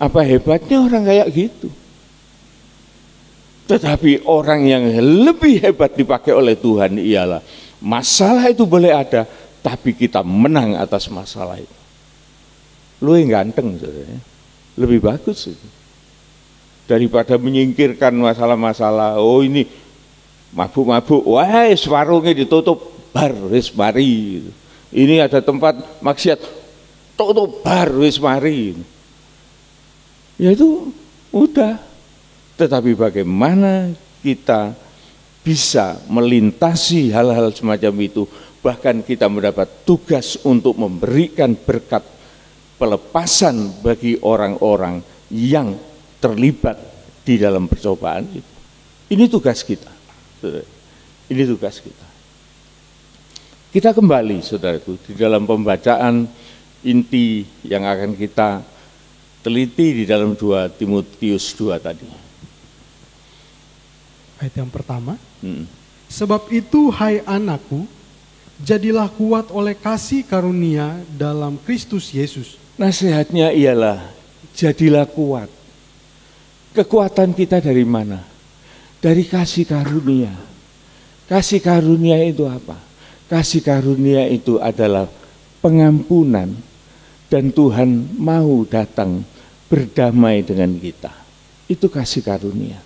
Apa hebatnya orang kayak gitu? Tetapi orang yang lebih hebat dipakai oleh Tuhan ialah masalah itu boleh ada, tapi kita menang atas masalah itu. Lu yang ganteng, saudara. Lebih bagus itu. Daripada menyingkirkan masalah-masalah. Oh ini mabuk-mabuk, wah warungnya ditutup, bar wis mari. Ini ada tempat maksiat, tutup bar wis mari. Ya itu udah. Tetapi bagaimana kita bisa melintasi hal-hal semacam itu, bahkan kita mendapat tugas untuk memberikan berkat pelepasan bagi orang-orang yang terlibat di dalam percobaan itu. Ini tugas kita. Ini tugas kita. Kita kembali, saudaraku, di dalam pembacaan inti yang akan kita teliti di dalam 2 Timotius 2 tadi. Ayat yang pertama, sebab itu hai anakku, Jadilah kuat oleh kasih karunia dalam Kristus Yesus. Nasihatnya ialah jadilah kuat. Kekuatan kita dari mana? Dari kasih karunia. Kasih karunia itu apa? Kasih karunia itu adalah pengampunan, dan Tuhan mau datang berdamai dengan kita. Itu kasih karunia.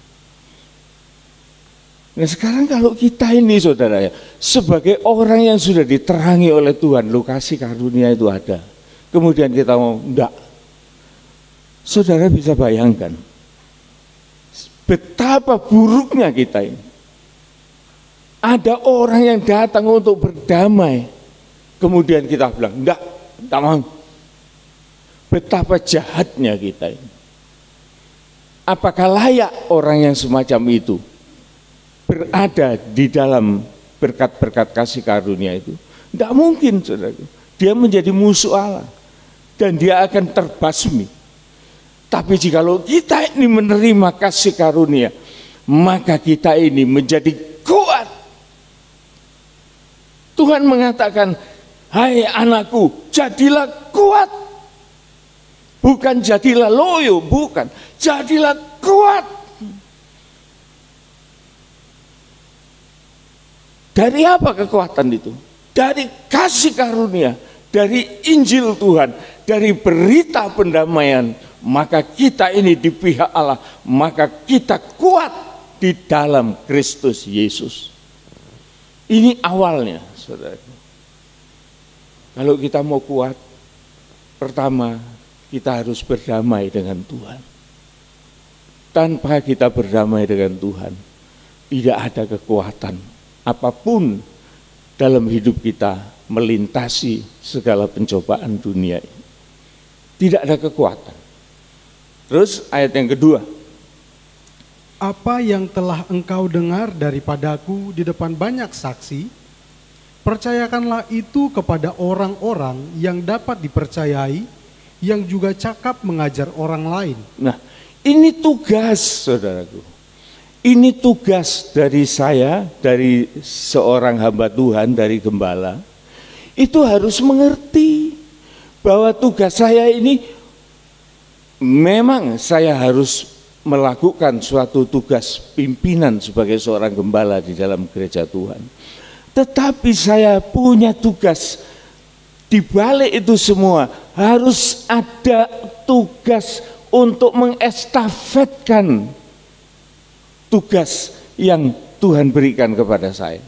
Nah sekarang kalau kita ini saudara ya, sebagai orang yang sudah diterangi oleh Tuhan, lo kasih karunia itu ada. Kemudian kita mau, enggak. Saudara bisa bayangkan, betapa buruknya kita ini. Ada orang yang datang untuk berdamai, kemudian kita bilang, enggak mau. Betapa jahatnya kita ini. Apakah layak orang yang semacam itu berada di dalam berkat-berkat kasih karunia itu? Tidak mungkin, saudara. Dia menjadi musuh Allah dan dia akan terbasmi. Tapi jikalau kita ini menerima kasih karunia, maka kita ini menjadi kuat. Tuhan mengatakan, hai anakku, jadilah kuat. Bukan jadilah loyo, bukan. Jadilah kuat. Dari apa kekuatan itu? Dari kasih karunia, dari Injil Tuhan, dari berita pendamaian, maka kita ini di pihak Allah, maka kita kuat di dalam Kristus Yesus. Ini awalnya, saudara. Kalau kita mau kuat, pertama kita harus berdamai dengan Tuhan. Tanpa kita berdamai dengan Tuhan, tidak ada kekuatan apapun dalam hidup kita melintasi segala pencobaan dunia ini. Tidak ada kekuatan. Terus ayat yang kedua. Apa yang telah engkau dengar daripadaku di depan banyak saksi, percayakanlah itu kepada orang-orang yang dapat dipercayai, yang juga cakap mengajar orang lain. Nah, ini tugas, saudaraku. Ini tugas dari saya, dari seorang hamba Tuhan, dari gembala. Itu harus mengerti bahwa tugas saya ini memang saya harus melakukan suatu tugas pimpinan sebagai seorang gembala di dalam gereja Tuhan. Tetapi saya punya tugas di balik itu semua, harus ada tugas untuk mengestafetkan tugas yang Tuhan berikan kepada saya.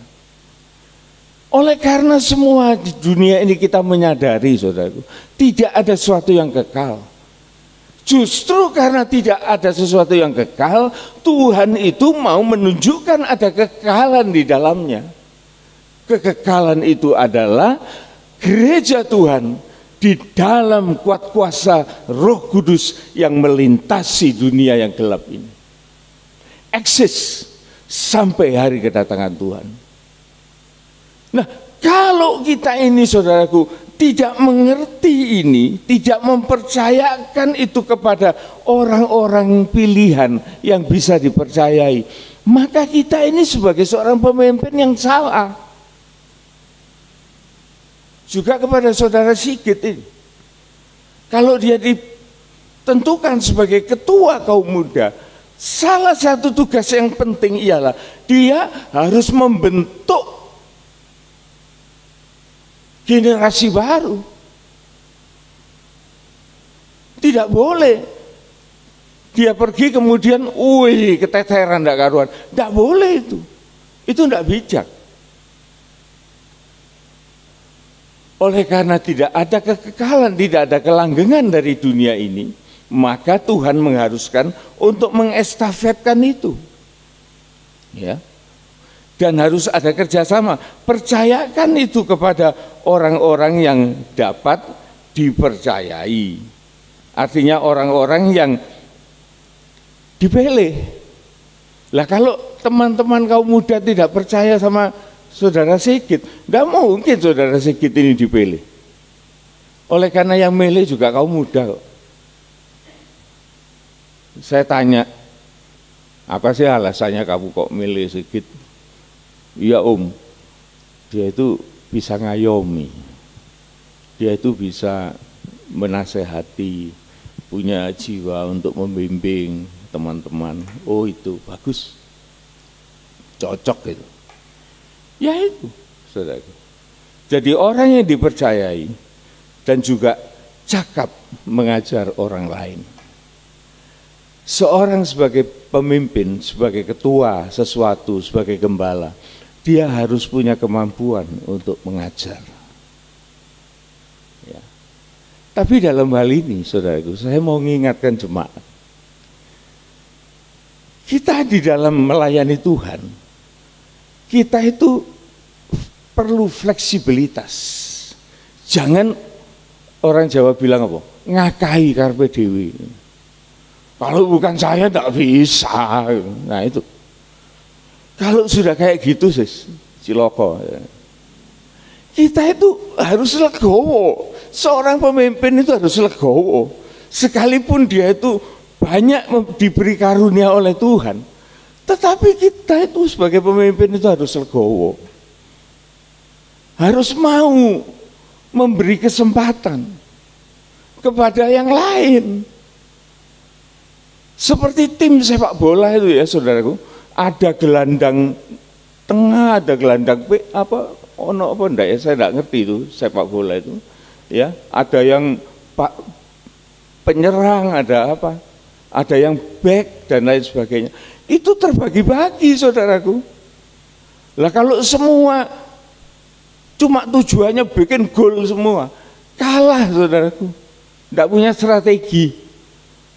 Oleh karena semua di dunia ini kita menyadari, saudaraku, tidak ada sesuatu yang kekal. Justru karena tidak ada sesuatu yang kekal, Tuhan itu mau menunjukkan ada kekekalan di dalamnya. Kekekalan itu adalah gereja Tuhan di dalam kuat kuasa Roh Kudus yang melintasi dunia yang gelap ini. Eksis sampai hari kedatangan Tuhan. Nah, kalau kita ini, saudaraku, tidak mengerti ini, tidak mempercayakan itu kepada orang-orang pilihan yang bisa dipercayai, maka kita ini sebagai seorang pemimpin yang salah. Juga kepada saudara Sigit ini, kalau dia ditentukan sebagai ketua kaum muda, salah satu tugas yang penting ialah dia harus membentuk generasi baru. Tidak boleh dia pergi kemudian, wih, keteteran, tidak karuan. Tidak boleh itu. Itu tidak bijak. Oleh karena tidak ada kekekalan, tidak ada kelanggengan dari dunia ini, maka Tuhan mengharuskan untuk mengestafetkan itu, ya. Dan harus ada kerjasama. Percayakan itu kepada orang-orang yang dapat dipercayai. Artinya orang-orang yang dipilih. Lah kalau teman-teman kaum muda tidak percaya sama saudara Sigit, tidak mungkin saudara Sigit ini dipilih. Oleh karena yang milih juga kaum muda kok. Saya tanya, apa sih alasannya kamu kok milih Sigit? Iya Om, dia itu bisa ngayomi, dia itu bisa menasehati, punya jiwa untuk membimbing teman-teman. Oh itu bagus, cocok itu. Ya itu, saudaraku. Jadi orang yang dipercayai dan juga cakap mengajar orang lain. Seorang sebagai pemimpin, sebagai ketua sesuatu, sebagai gembala, dia harus punya kemampuan untuk mengajar. Ya. Tapi dalam hal ini, saudaraku, saya mau mengingatkan jemaat. Kita di dalam melayani Tuhan, kita itu perlu fleksibilitas. Jangan, orang Jawa bilang apa? Ngakai karpe dewi. Kalau bukan saya tidak bisa. Nah itu. Kalau sudah kayak gitu ciloko. Kita itu harus legowo. Seorang pemimpin itu harus legowo. Sekalipun dia itu banyak diberi karunia oleh Tuhan, tetapi kita itu sebagai pemimpin itu harus legowo. Harus mau memberi kesempatan kepada yang lain. Seperti tim sepak bola itu ya saudaraku, ada gelandang tengah, ada gelandang enggak ya, saya enggak ngerti itu sepak bola itu. Ya, ada yang penyerang, ada apa? Ada yang back dan lain sebagainya. Itu terbagi-bagi saudaraku. Lah kalau semua cuma tujuannya bikin gol semua, kalah saudaraku. Tidak punya strategi.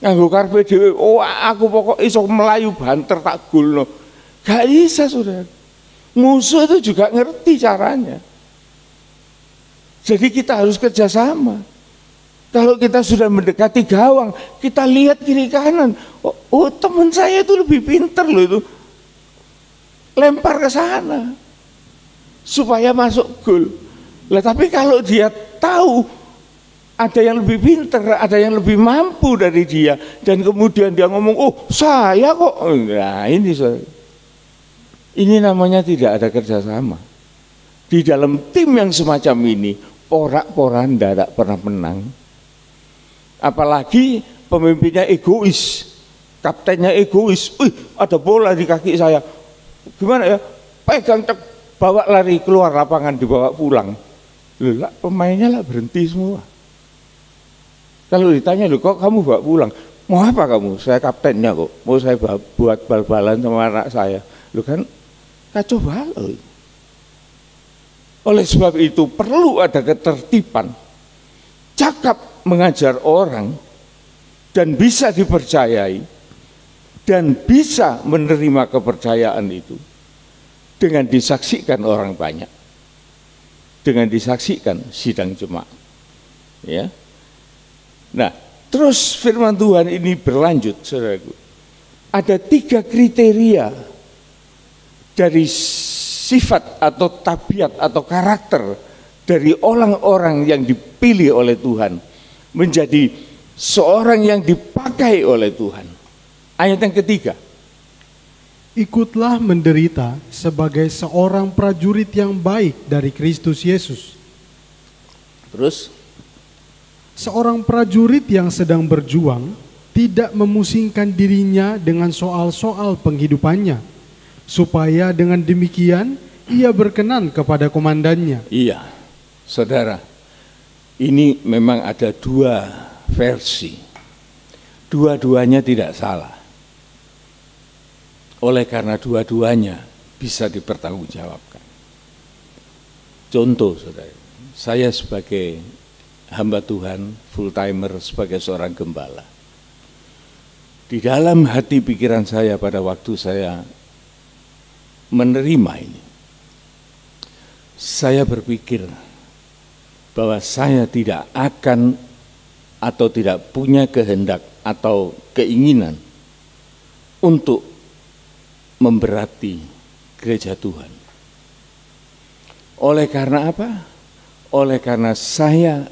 Nganggo karpe dhewe, oh aku pokok iso melayu banter tak golno. Gak bisa saudara. Musuh itu juga ngerti caranya. Jadi kita harus kerjasama. Kalau kita sudah mendekati gawang, kita lihat kiri kanan. Oh teman saya itu lebih pinter loh itu. Lempar ke sana. Supaya masuk gol. Lah tapi kalau dia tahu ada yang lebih pinter, ada yang lebih mampu dari dia, dan kemudian dia ngomong, oh saya kok. Nah ini namanya tidak ada kerjasama. Di dalam tim yang semacam ini, porak-poranda tidak pernah menang. Apalagi pemimpinnya egois, kaptennya egois. Ada bola di kaki saya, gimana ya? Pegang, bawa lari keluar lapangan, dibawa pulang. Loh, pemainnya lah berhenti semua. Kalau ditanya, loh kok kamu bawa pulang? Mau apa kamu? Saya kaptennya kok. Mau saya buat bal-balan sama anak saya. Loh kan kacau balau. Oleh sebab itu perlu ada ketertiban. Cakap mengajar orang dan bisa dipercayai dan bisa menerima kepercayaan itu dengan disaksikan orang banyak, dengan disaksikan sidang jemaat. Ya. Nah, terus firman Tuhan ini berlanjut, saudaraku. Ada 3 kriteria dari sifat atau tabiat atau karakter dari orang-orang yang dipilih oleh Tuhan menjadi seorang yang dipakai oleh Tuhan. Ayat yang ketiga. Ikutlah menderita sebagai seorang prajurit yang baik dari Kristus Yesus. Terus? Seorang prajurit yang sedang berjuang tidak memusingkan dirinya dengan soal-soal penghidupannya, supaya dengan demikian ia berkenan kepada komandannya. Iya, saudara, ini memang ada 2 versi. Dua-duanya tidak salah. Oleh karena dua-duanya bisa dipertanggungjawabkan. Contoh, saudara, saya sebagai hamba Tuhan, full timer sebagai seorang gembala. Di dalam hati pikiran saya pada waktu saya menerima ini, saya berpikir bahwa saya tidak akan atau tidak punya kehendak atau keinginan untuk memberati gereja Tuhan. Oleh karena apa? Oleh karena saya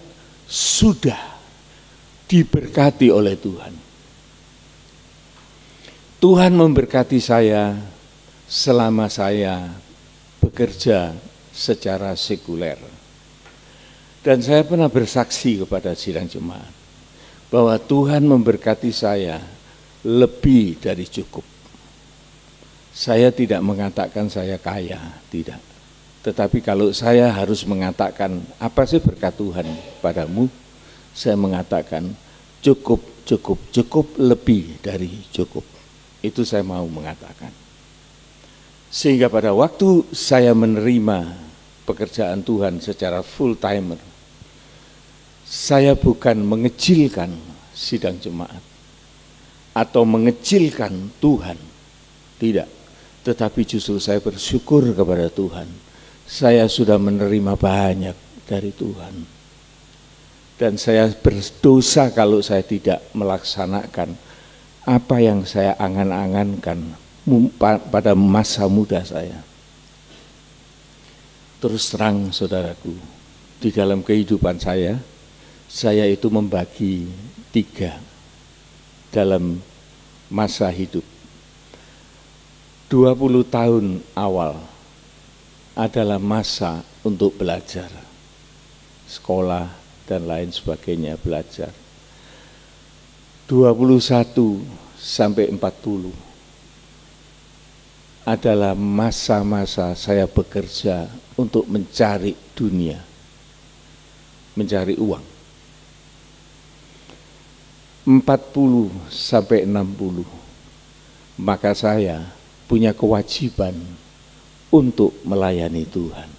sudah diberkati oleh Tuhan. Tuhan memberkati saya selama saya bekerja secara sekuler. Dan saya pernah bersaksi kepada sidang jemaat bahwa Tuhan memberkati saya lebih dari cukup. Saya tidak mengatakan saya kaya, tidak. Tetapi kalau saya harus mengatakan apa sih berkat Tuhan padamu, saya mengatakan cukup, cukup, cukup, lebih dari cukup. Itu saya mau mengatakan. Sehingga pada waktu saya menerima pekerjaan Tuhan secara full timer, saya bukan mengecilkan sidang jemaat atau mengecilkan Tuhan, tidak. Tetapi justru saya bersyukur kepada Tuhan, saya sudah menerima banyak dari Tuhan. Dan saya berdosa kalau saya tidak melaksanakan apa yang saya angan-angankan pada masa muda saya. Terus terang saudaraku, di dalam kehidupan saya itu membagi 3 dalam masa hidup. 20 tahun awal adalah masa untuk belajar, sekolah dan lain sebagainya, belajar. 21 sampai 40 adalah masa-masa saya bekerja untuk mencari dunia, mencari uang. 40 sampai 60, maka saya punya kewajiban untuk melayani Tuhan.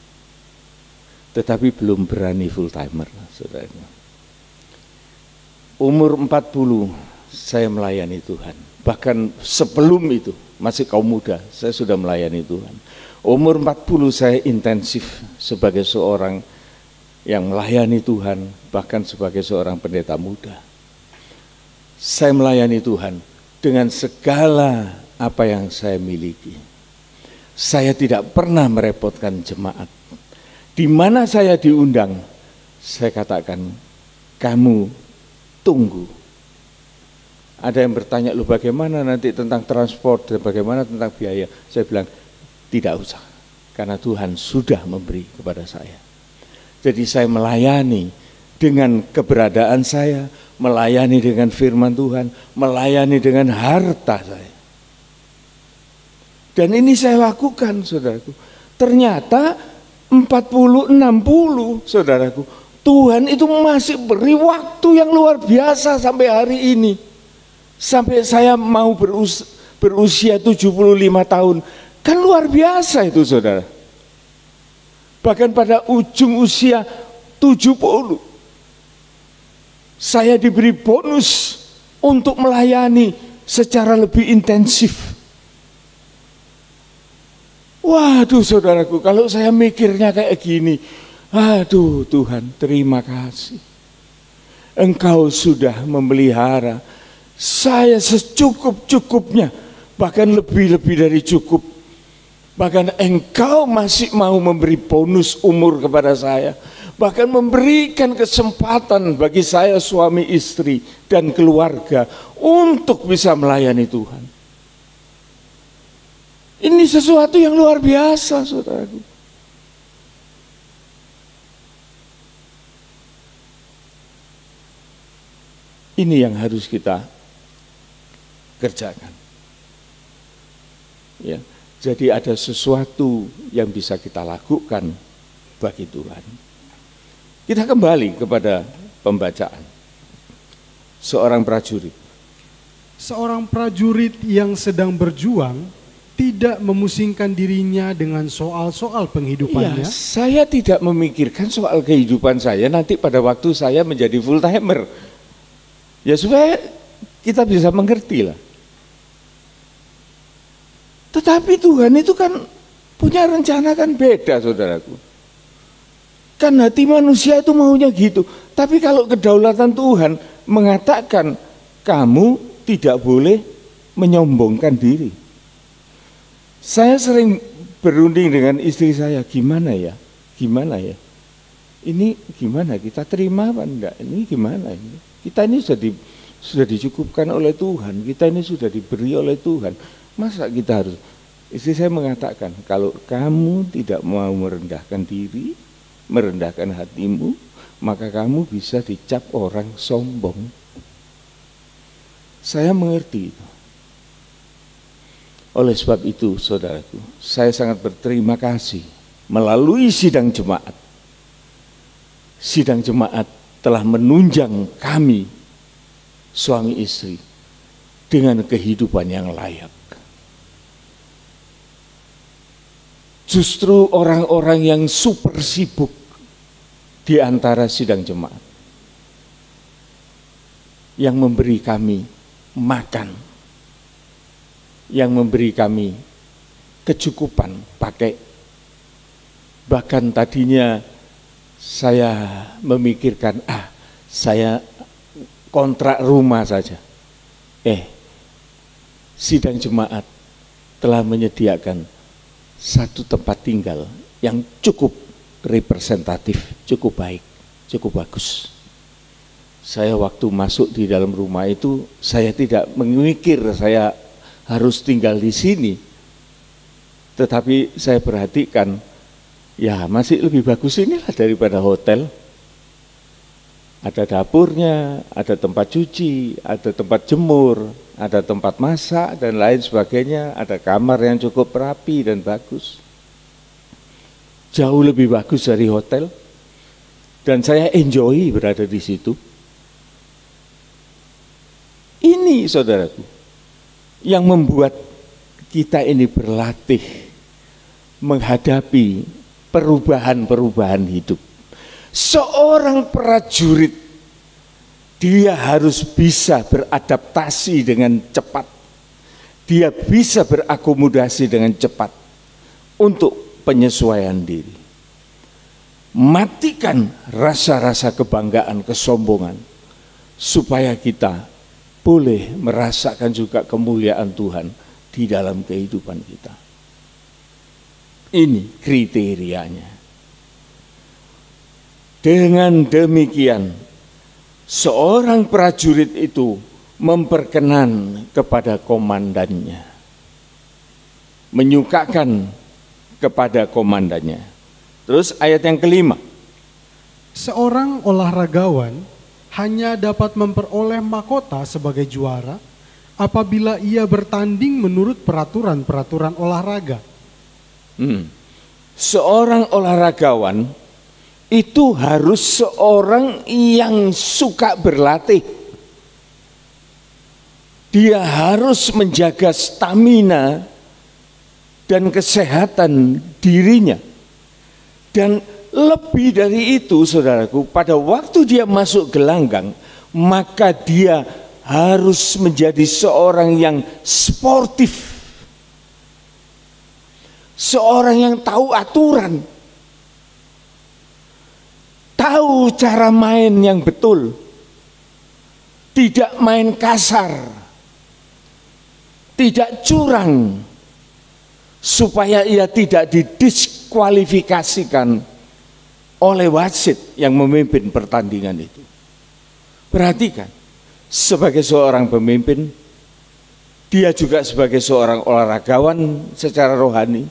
Tetapi belum berani full timer, saudara. Umur 40 saya melayani Tuhan. Bahkan sebelum itu, masih kaum muda, saya sudah melayani Tuhan. Umur 40 saya intensif sebagai seorang yang melayani Tuhan, bahkan sebagai seorang pendeta muda. Saya melayani Tuhan dengan segala apa yang saya miliki. Saya tidak pernah merepotkan jemaat. Di mana saya diundang, saya katakan, kamu tunggu. Ada yang bertanya, lu bagaimana nanti tentang transport dan bagaimana tentang biaya? Saya bilang, tidak usah, karena Tuhan sudah memberi kepada saya. Jadi saya melayani dengan keberadaan saya, melayani dengan firman Tuhan, melayani dengan harta saya. Dan ini saya lakukan, saudaraku. Ternyata 40-60, saudaraku, Tuhan itu masih beri waktu yang luar biasa sampai hari ini. Sampai saya mau berusia 75 tahun. Kan luar biasa itu, saudara. Bahkan pada ujung usia 70, saya diberi bonus untuk melayani secara lebih intensif. Waduh saudaraku, kalau saya mikirnya kayak gini, aduh Tuhan, terima kasih. Engkau sudah memelihara saya secukup-cukupnya, bahkan lebih-lebih dari cukup. Bahkan Engkau masih mau memberi bonus umur kepada saya, bahkan memberikan kesempatan bagi saya suami istri dan keluarga untuk bisa melayani Tuhan. Ini sesuatu yang luar biasa, saudaraku. Ini yang harus kita kerjakan. Ya, jadi ada sesuatu yang bisa kita lakukan bagi Tuhan. Kita kembali kepada pembacaan. Seorang prajurit. Seorang prajurit yang sedang berjuang tidak memusingkan dirinya dengan soal-soal penghidupannya. Ya, saya tidak memikirkan soal kehidupan saya nanti pada waktu saya menjadi full timer. Ya supaya kita bisa mengerti lah. Tetapi Tuhan itu kan punya rencana kan beda, saudaraku. Kan hati manusia itu maunya gitu. Tapi kalau kedaulatan Tuhan mengatakan kamu tidak boleh menyombongkan diri. Saya sering berunding dengan istri saya, gimana ya? Ini gimana? Kita terima apa enggak? Ini gimana ini? Kita ini sudah dicukupkan oleh Tuhan. Kita ini sudah diberi oleh Tuhan. Masa kita harus Istri saya mengatakan, kalau kamu tidak mau merendahkan diri, merendahkan hatimu, maka kamu bisa dicap orang sombong. Saya mengerti itu. Oleh sebab itu, saudaraku, saya sangat berterima kasih melalui sidang jemaat. Sidang jemaat telah menunjang kami, suami istri, dengan kehidupan yang layak. Justru orang-orang yang super sibuk di antara sidang jemaat yang memberi kami makan, yang memberi kami kecukupan pakai. Bahkan tadinya saya memikirkan, saya kontrak rumah saja. Sidang jemaat telah menyediakan satu tempat tinggal yang cukup representatif, cukup baik, cukup bagus. Saya waktu masuk di dalam rumah itu, saya tidak memikir saya harus tinggal di sini. Tetapi saya perhatikan, ya masih lebih bagus inilah daripada hotel. Ada dapurnya, ada tempat cuci, ada tempat jemur, ada tempat masak dan lain sebagainya, ada kamar yang cukup rapi dan bagus. Jauh lebih bagus dari hotel. Dan saya enjoy berada di situ. Ini saudaraku, yang membuat kita ini berlatih menghadapi perubahan-perubahan hidup. Seorang prajurit, dia harus bisa beradaptasi dengan cepat. Dia bisa berakomodasi dengan cepat untuk penyesuaian diri. Matikan rasa-rasa kebanggaan, kesombongan, supaya kita boleh merasakan juga kemuliaan Tuhan di dalam kehidupan kita. Ini kriterianya. Dengan demikian, seorang prajurit itu memperkenan kepada komandannya, menyukakan kepada komandannya. Terus ayat yang kelima. Seorang olahragawan hanya dapat memperoleh mahkota sebagai juara apabila ia bertanding menurut peraturan-peraturan olahraga. Seorang olahragawan itu harus seorang yang suka berlatih. Dia harus menjaga stamina dan kesehatan dirinya. Dan lebih dari itu, saudaraku, pada waktu dia masuk gelanggang, maka dia harus menjadi seorang yang sportif. Seorang yang tahu aturan. Tahu cara main yang betul, tidak main kasar, tidak curang, supaya ia tidak didiskualifikasikan oleh wasit yang memimpin pertandingan itu. Perhatikan, sebagai seorang pemimpin, dia juga sebagai seorang olahragawan secara rohani,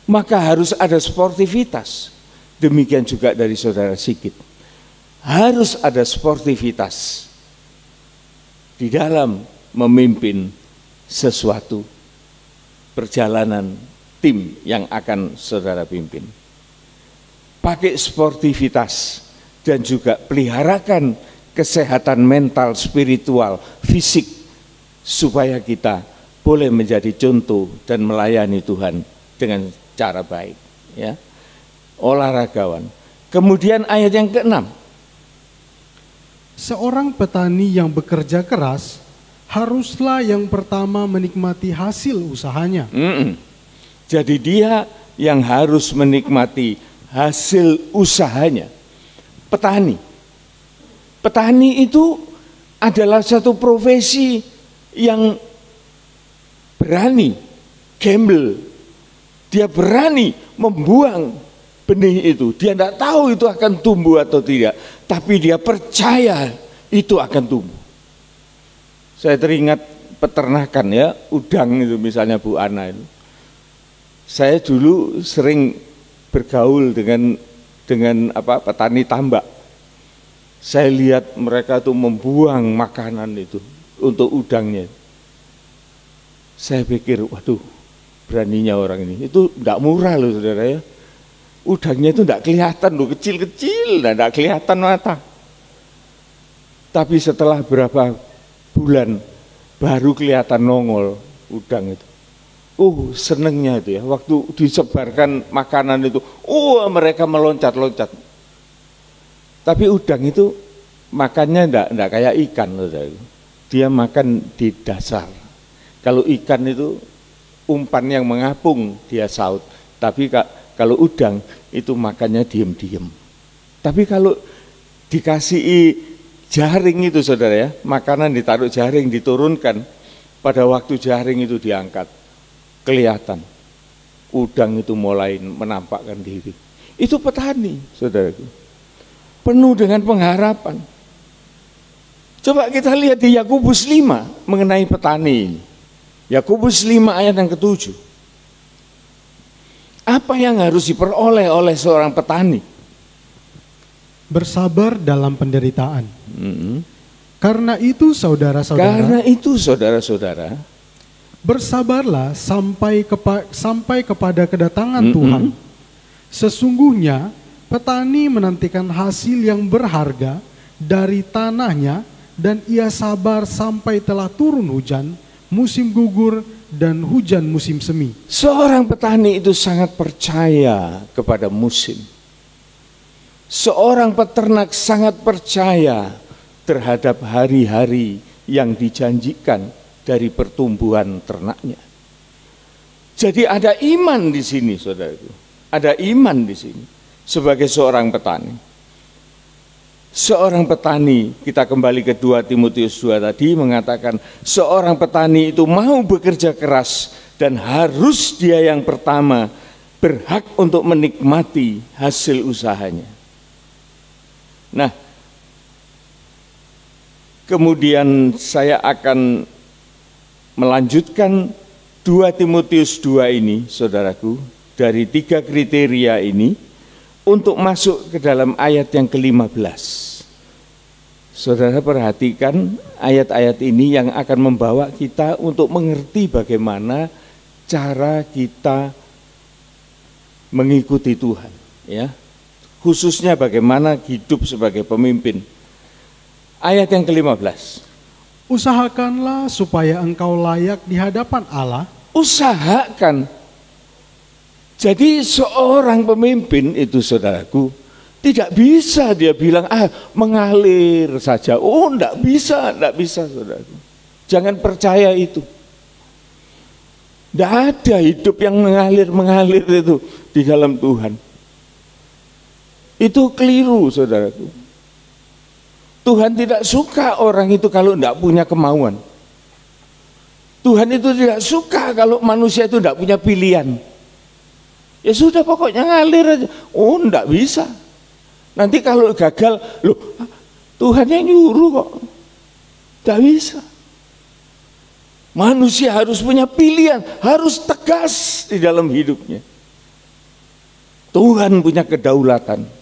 maka harus ada sportivitas. Demikian juga dari saudara Sigit. Harus ada sportivitas di dalam memimpin sesuatu perjalanan tim yang akan saudara pimpin. Pakai sportivitas dan juga peliharakan kesehatan mental, spiritual, fisik, supaya kita boleh menjadi contoh dan melayani Tuhan dengan cara baik. Ya. Olahragawan. Kemudian ayat yang ke-6. Seorang petani yang bekerja keras haruslah yang pertama menikmati hasil usahanya. Jadi dia yang harus menikmati hasil usahanya. Petani. Petani itu adalah satu profesi yang berani, gamble. Dia berani membuang benih itu. Dia tidak tahu itu akan tumbuh atau tidak, tapi dia percaya itu akan tumbuh. Saya teringat peternakan ya, udang itu misalnya Bu Ana itu. Saya dulu sering bergaul dengan petani tambak. Saya lihat mereka tuh membuang makanan itu untuk udangnya. Saya pikir, waduh, beraninya orang ini. Itu enggak murah loh saudara ya. Udangnya itu enggak kelihatan loh, kecil-kecil, enggak kelihatan mata. Tapi setelah berapa bulan baru kelihatan nongol udang itu. Senengnya itu ya, waktu disebarkan makanan itu, mereka meloncat-loncat. Tapi udang itu makannya enggak kayak ikan loh, dia makan di dasar. Kalau ikan itu umpan yang mengapung dia saut, tapi kalau udang itu makannya diem-diem. Tapi kalau dikasih jaring itu saudara ya, makanan ditaruh jaring, diturunkan, pada waktu jaring itu diangkat, kelihatan udang itu mulai menampakkan diri. Itu petani saudaraku, penuh dengan pengharapan. Coba kita lihat di Yakobus 5 mengenai petani ini. Yakobus 5 ayat yang ke-7. Apa yang harus diperoleh oleh seorang petani? Bersabar dalam penderitaan. Karena itu saudara-saudara, bersabarlah sampai kepada kedatangan Tuhan. Sesungguhnya petani menantikan hasil yang berharga dari tanahnya, dan ia sabar sampai telah turun hujan, musim gugur, dan hujan musim semi. Seorang petani itu sangat percaya kepada musim. Seorang peternak sangat percaya terhadap hari-hari yang dijanjikan dari pertumbuhan ternaknya. Jadi ada iman di sini, saudaraku. Ada iman di sini sebagai seorang petani. Seorang petani, kita kembali ke 2 Timotius 2 tadi, mengatakan seorang petani itu mau bekerja keras dan harus dia yang pertama berhak untuk menikmati hasil usahanya. Nah, kemudian saya akan melanjutkan 2 Timotius 2 ini, saudaraku, dari 3 kriteria ini untuk masuk ke dalam ayat yang ke-15. Saudara perhatikan ayat-ayat ini yang akan membawa kita untuk mengerti bagaimana cara kita mengikuti Tuhan, ya. Khususnya bagaimana hidup sebagai pemimpin. Ayat yang ke-15. Usahakanlah supaya engkau layak di hadapan Allah. Usahakan. Jadi seorang pemimpin itu, saudaraku, tidak bisa dia bilang mengalir saja. Enggak bisa saudaraku. Jangan percaya itu. Tidak ada hidup yang mengalir itu di dalam Tuhan. Itu keliru, saudaraku. Tuhan tidak suka orang itu kalau tidak punya kemauan. Tuhan itu tidak suka kalau manusia itu tidak punya pilihan. Ya sudah, pokoknya ngalir aja. Enggak bisa. Nanti kalau gagal, Tuhan yang nyuruh kok. Tidak bisa. Manusia harus punya pilihan, harus tegas di dalam hidupnya. Tuhan punya kedaulatan.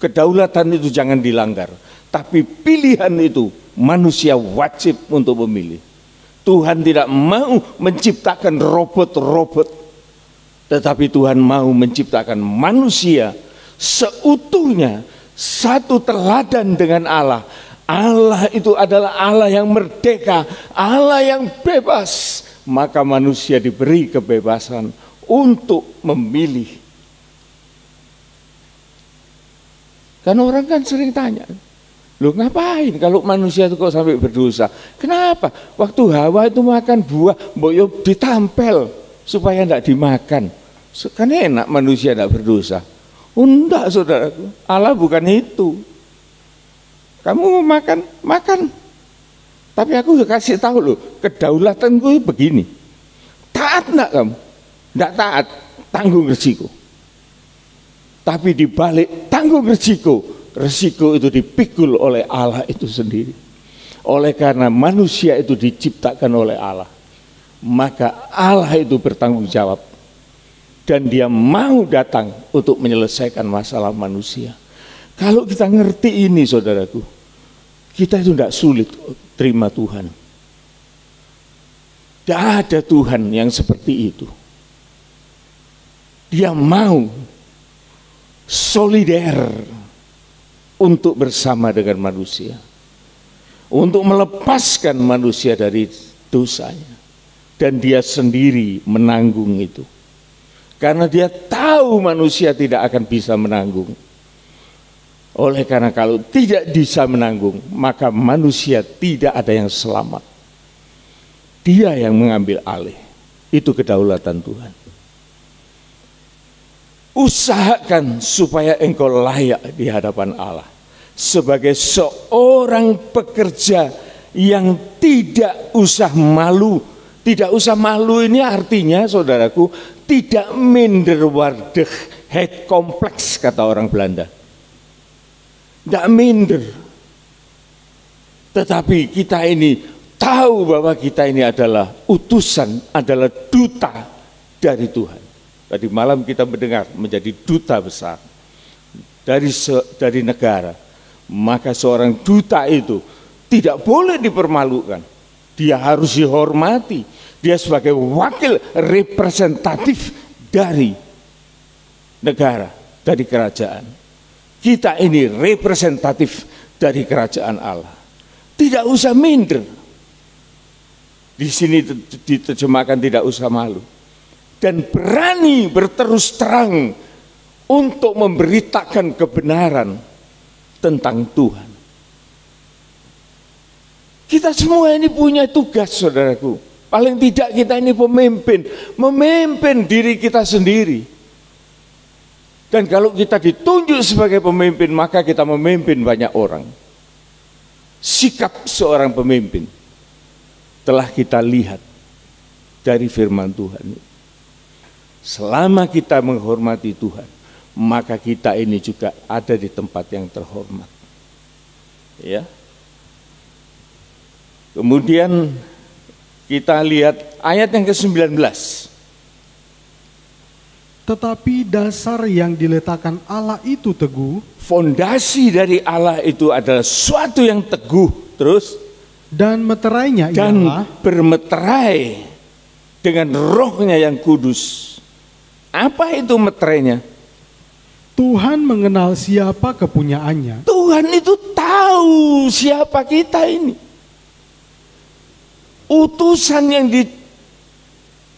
Kedaulatan itu jangan dilanggar. Tapi pilihan itu manusia wajib untuk memilih. Tuhan tidak mau menciptakan robot-robot, tetapi Tuhan mau menciptakan manusia seutuhnya, satu teladan dengan Allah. Allah itu adalah Allah yang merdeka, Allah yang bebas. Maka manusia diberi kebebasan untuk memilih. Kan orang kan sering tanya, ngapain kalau manusia itu kok sampai berdosa? Kenapa? Waktu Hawa itu makan buah, boyo ditampel supaya tidak dimakan. Kan enak manusia tidak berdosa. Enggak, saudaraku. Allah bukan itu. Kamu mau makan. Tapi aku kasih tahu kedaulatanku begini. Taat enggak kamu? Enggak taat, tanggung resiko. Tapi dibalik tanggung resiko itu dipikul oleh Allah itu sendiri. Oleh karena manusia itu diciptakan oleh Allah, maka Allah itu bertanggung jawab. dan dia mau datang untuk menyelesaikan masalah manusia. Kalau kita ngerti ini, saudaraku, kita itu tidak sulit terima Tuhan. Tidak ada Tuhan yang seperti itu. Dia mau solider untuk bersama dengan manusia, untuk melepaskan manusia dari dosanya, dan dia sendiri menanggung itu. Karena dia tahu manusia tidak akan bisa menanggung. Oleh karena kalau tidak bisa menanggung, maka manusia tidak ada yang selamat. Dia yang mengambil alih. Itu kedaulatan Tuhan. Usahakan supaya engkau layak di hadapan Allah sebagai seorang pekerja yang tidak usah malu. Tidak usah malu ini artinya, saudaraku, tidak minderwaardigheid kompleks, kata orang Belanda. Tidak minder. Tetapi kita ini tahu bahwa kita ini adalah utusan, adalah duta dari Tuhan. Tadi malam kita mendengar menjadi duta besar dari negara. Maka seorang duta itu tidak boleh dipermalukan. Dia harus dihormati. Dia sebagai wakil representatif dari negara, dari kerajaan. Kita ini representatif dari kerajaan Allah. Tidak usah minder. Di sini diterjemahkan tidak usah malu. Dan berani berterus terang untuk memberitakan kebenaran tentang Tuhan. Kita semua ini punya tugas, saudaraku. Paling tidak kita ini pemimpin, memimpin diri kita sendiri. Dan kalau kita ditunjuk sebagai pemimpin, maka kita memimpin banyak orang. Sikap seorang pemimpin telah kita lihat dari firman Tuhan. Selama kita menghormati Tuhan, maka kita ini juga ada di tempat yang terhormat. Ya. Kemudian kita lihat ayat yang ke-19. Tetapi dasar yang diletakkan Allah itu teguh. Fondasi dari Allah itu adalah suatu yang teguh. Terus. Dan meterainya dan ialah. Bermeterai dengan rohnya yang kudus. Apa itu meterainya? Tuhan mengenal siapa kepunyaannya. Tuhan itu tahu siapa kita ini. Utusan yang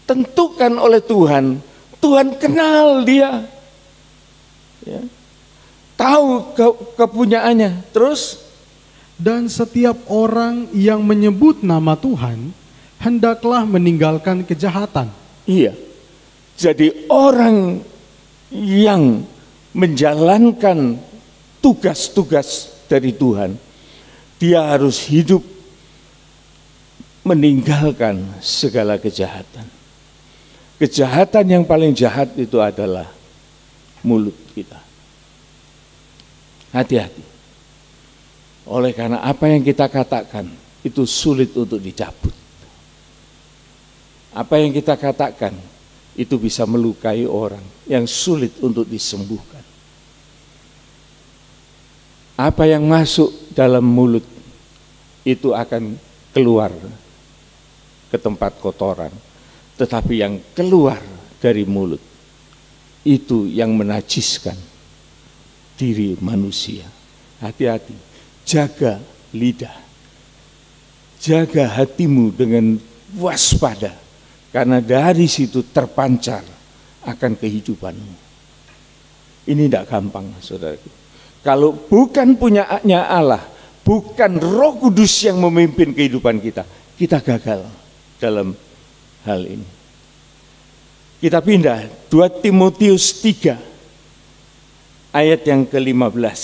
ditentukan oleh Tuhan, Tuhan kenal dia, ya. Tahu kepunyaannya. Terus, dan setiap orang yang menyebut nama Tuhan hendaklah meninggalkan kejahatan. Iya. Jadi orang yang menjalankan tugas-tugas dari Tuhan, dia harus hidup meninggalkan segala kejahatan. Kejahatan yang paling jahat itu adalah mulut kita. Hati-hati. Oleh karena apa yang kita katakan itu sulit untuk dicabut. Apa yang kita katakan itu bisa melukai orang yang sulit untuk disembuhkan. Apa yang masuk dalam mulut itu akan keluar ke tempat kotoran, tetapi yang keluar dari mulut itu yang menajiskan diri manusia. Hati-hati, jaga lidah, jaga hatimu dengan waspada, karena dari situ terpancar akan kehidupanmu. Ini tidak gampang, saudaraku. Kalau bukan punyanya Allah, bukan Roh Kudus yang memimpin kehidupan kita, kita gagal dalam hal ini. Kita pindah 2 Timotius 3 ayat yang ke-15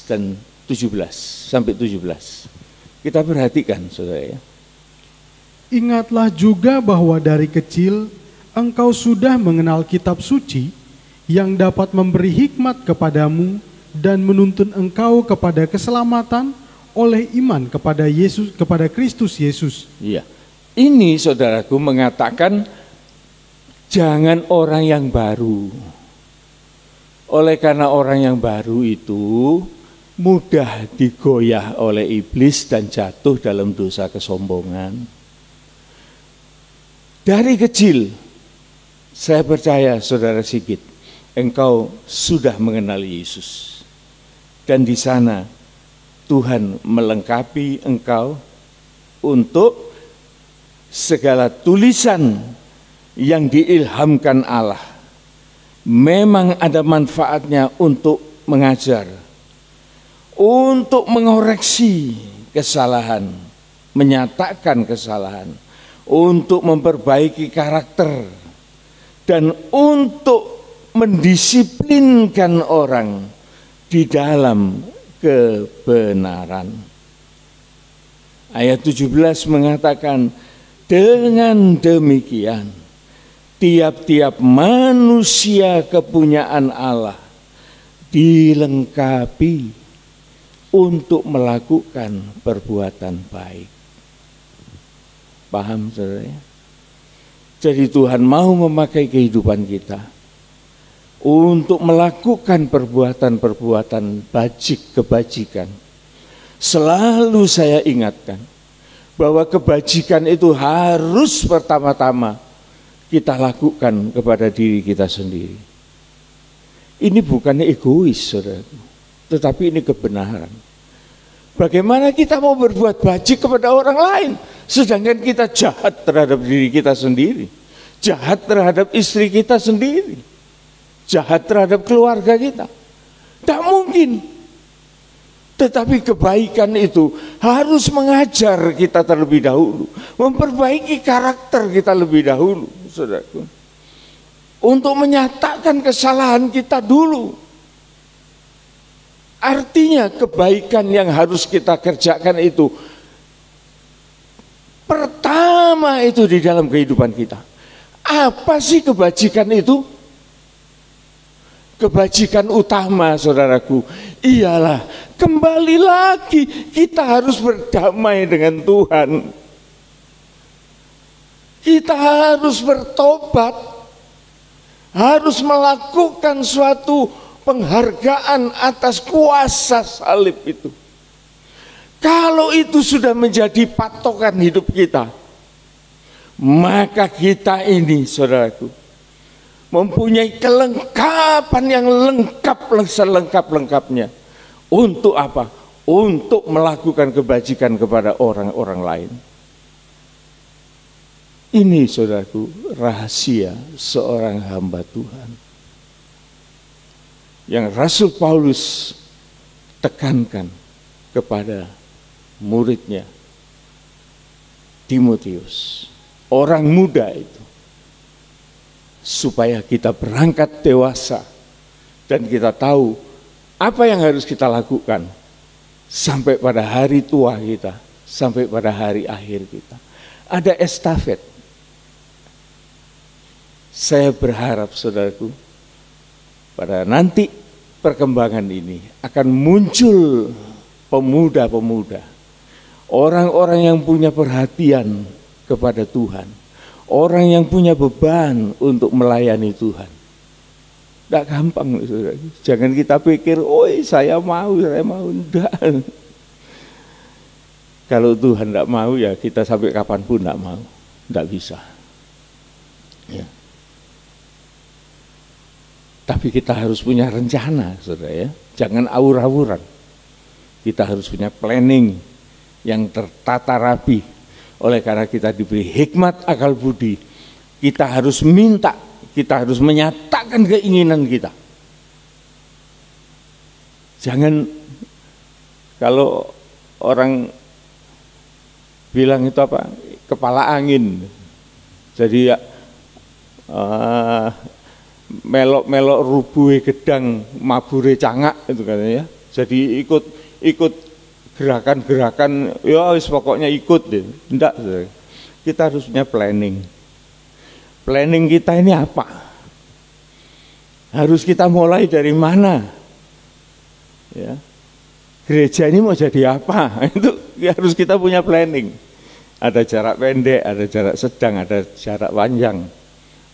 dan 17 sampai 17. Kita perhatikan, saudara ya. Ingatlah juga bahwa dari kecil engkau sudah mengenal kitab suci yang dapat memberi hikmat kepadamu dan menuntun engkau kepada keselamatan oleh iman kepada Yesus, kepada Kristus Yesus. Iya. Ini saudaraku mengatakan Jangan orang yang baru. Oleh karena orang yang baru itu mudah digoyah oleh iblis dan jatuh dalam dosa kesombongan. Dari kecil, saya percaya Saudara Sigit, engkau sudah mengenal Yesus. Dan di sana Tuhan melengkapi engkau untuk segala tulisan yang diilhamkan Allah. Memang ada manfaatnya untuk mengajar, untuk mengoreksi kesalahan, menyatakan kesalahan, untuk memperbaiki karakter, dan untuk mendisiplinkan orang di dalam kebenaran. Ayat 17 mengatakan, dengan demikian tiap-tiap manusia kepunyaan Allah dilengkapi untuk melakukan perbuatan baik. Paham saudara ya? Jadi Tuhan mau memakai kehidupan kita untuk melakukan perbuatan-perbuatan kebajikan. Selalu saya ingatkan bahwa kebajikan itu harus pertama-tama kita lakukan kepada diri kita sendiri. Ini bukan egois, saudaraku, tetapi ini kebenaran. Bagaimana kita mau berbuat bajik kepada orang lain, sedangkan kita jahat terhadap diri kita sendiri, jahat terhadap istri kita sendiri, jahat terhadap keluarga kita? Tak mungkin. Tetapi kebaikan itu harus mengajar kita terlebih dahulu, memperbaiki karakter kita lebih dahulu, saudaraku, untuk menyatakan kesalahan kita dulu. Artinya kebaikan yang harus kita kerjakan itu pertama itu di dalam kehidupan kita. Apa sih kebajikan itu? Kebajikan utama, saudaraku, ialah kembali lagi kita harus berdamai dengan Tuhan. Kita harus bertobat, harus melakukan suatu penghargaan atas kuasa salib itu. Kalau itu sudah menjadi patokan hidup kita, maka kita ini, saudaraku, mempunyai kelengkapan yang lengkap, selengkap-lengkapnya. Untuk apa? Untuk melakukan kebajikan kepada orang-orang lain. Ini, saudaraku, rahasia seorang hamba Tuhan yang Rasul Paulus tekankan kepada muridnya Timotius, orang muda itu, supaya kita berangkat dewasa dan kita tahu apa yang harus kita lakukan sampai pada hari tua kita, sampai pada hari akhir kita. Ada estafet. Saya berharap, saudaraku, pada nanti perkembangan ini akan muncul pemuda-pemuda, orang-orang yang punya perhatian kepada Tuhan, orang yang punya beban untuk melayani Tuhan. Tidak gampang, saudara. Jangan kita pikir, saya mau. Enggak. Kalau Tuhan tidak mau, ya kita sampai kapanpun tidak mau. Tidak bisa. Ya. Tapi kita harus punya rencana, saudara ya. Jangan awur-awuran. Kita harus punya planning yang tertata rapi. Oleh karena kita diberi hikmat akal budi, kita harus minta, kita harus menyatakan keinginan kita. Jangan, kalau orang bilang itu apa, kepala angin, jadi ya melok-melok rubuhe gedang mabure cangak itu katanya ya. Jadi ikut gerakan-gerakan, ya pokoknya ikut deh. Enggak, kita harus punya planning. Planning kita ini apa? Harus kita mulai dari mana? Ya. Gereja ini mau jadi apa? Itu harus kita punya planning. Ada jarak pendek, ada jarak sedang, ada jarak panjang.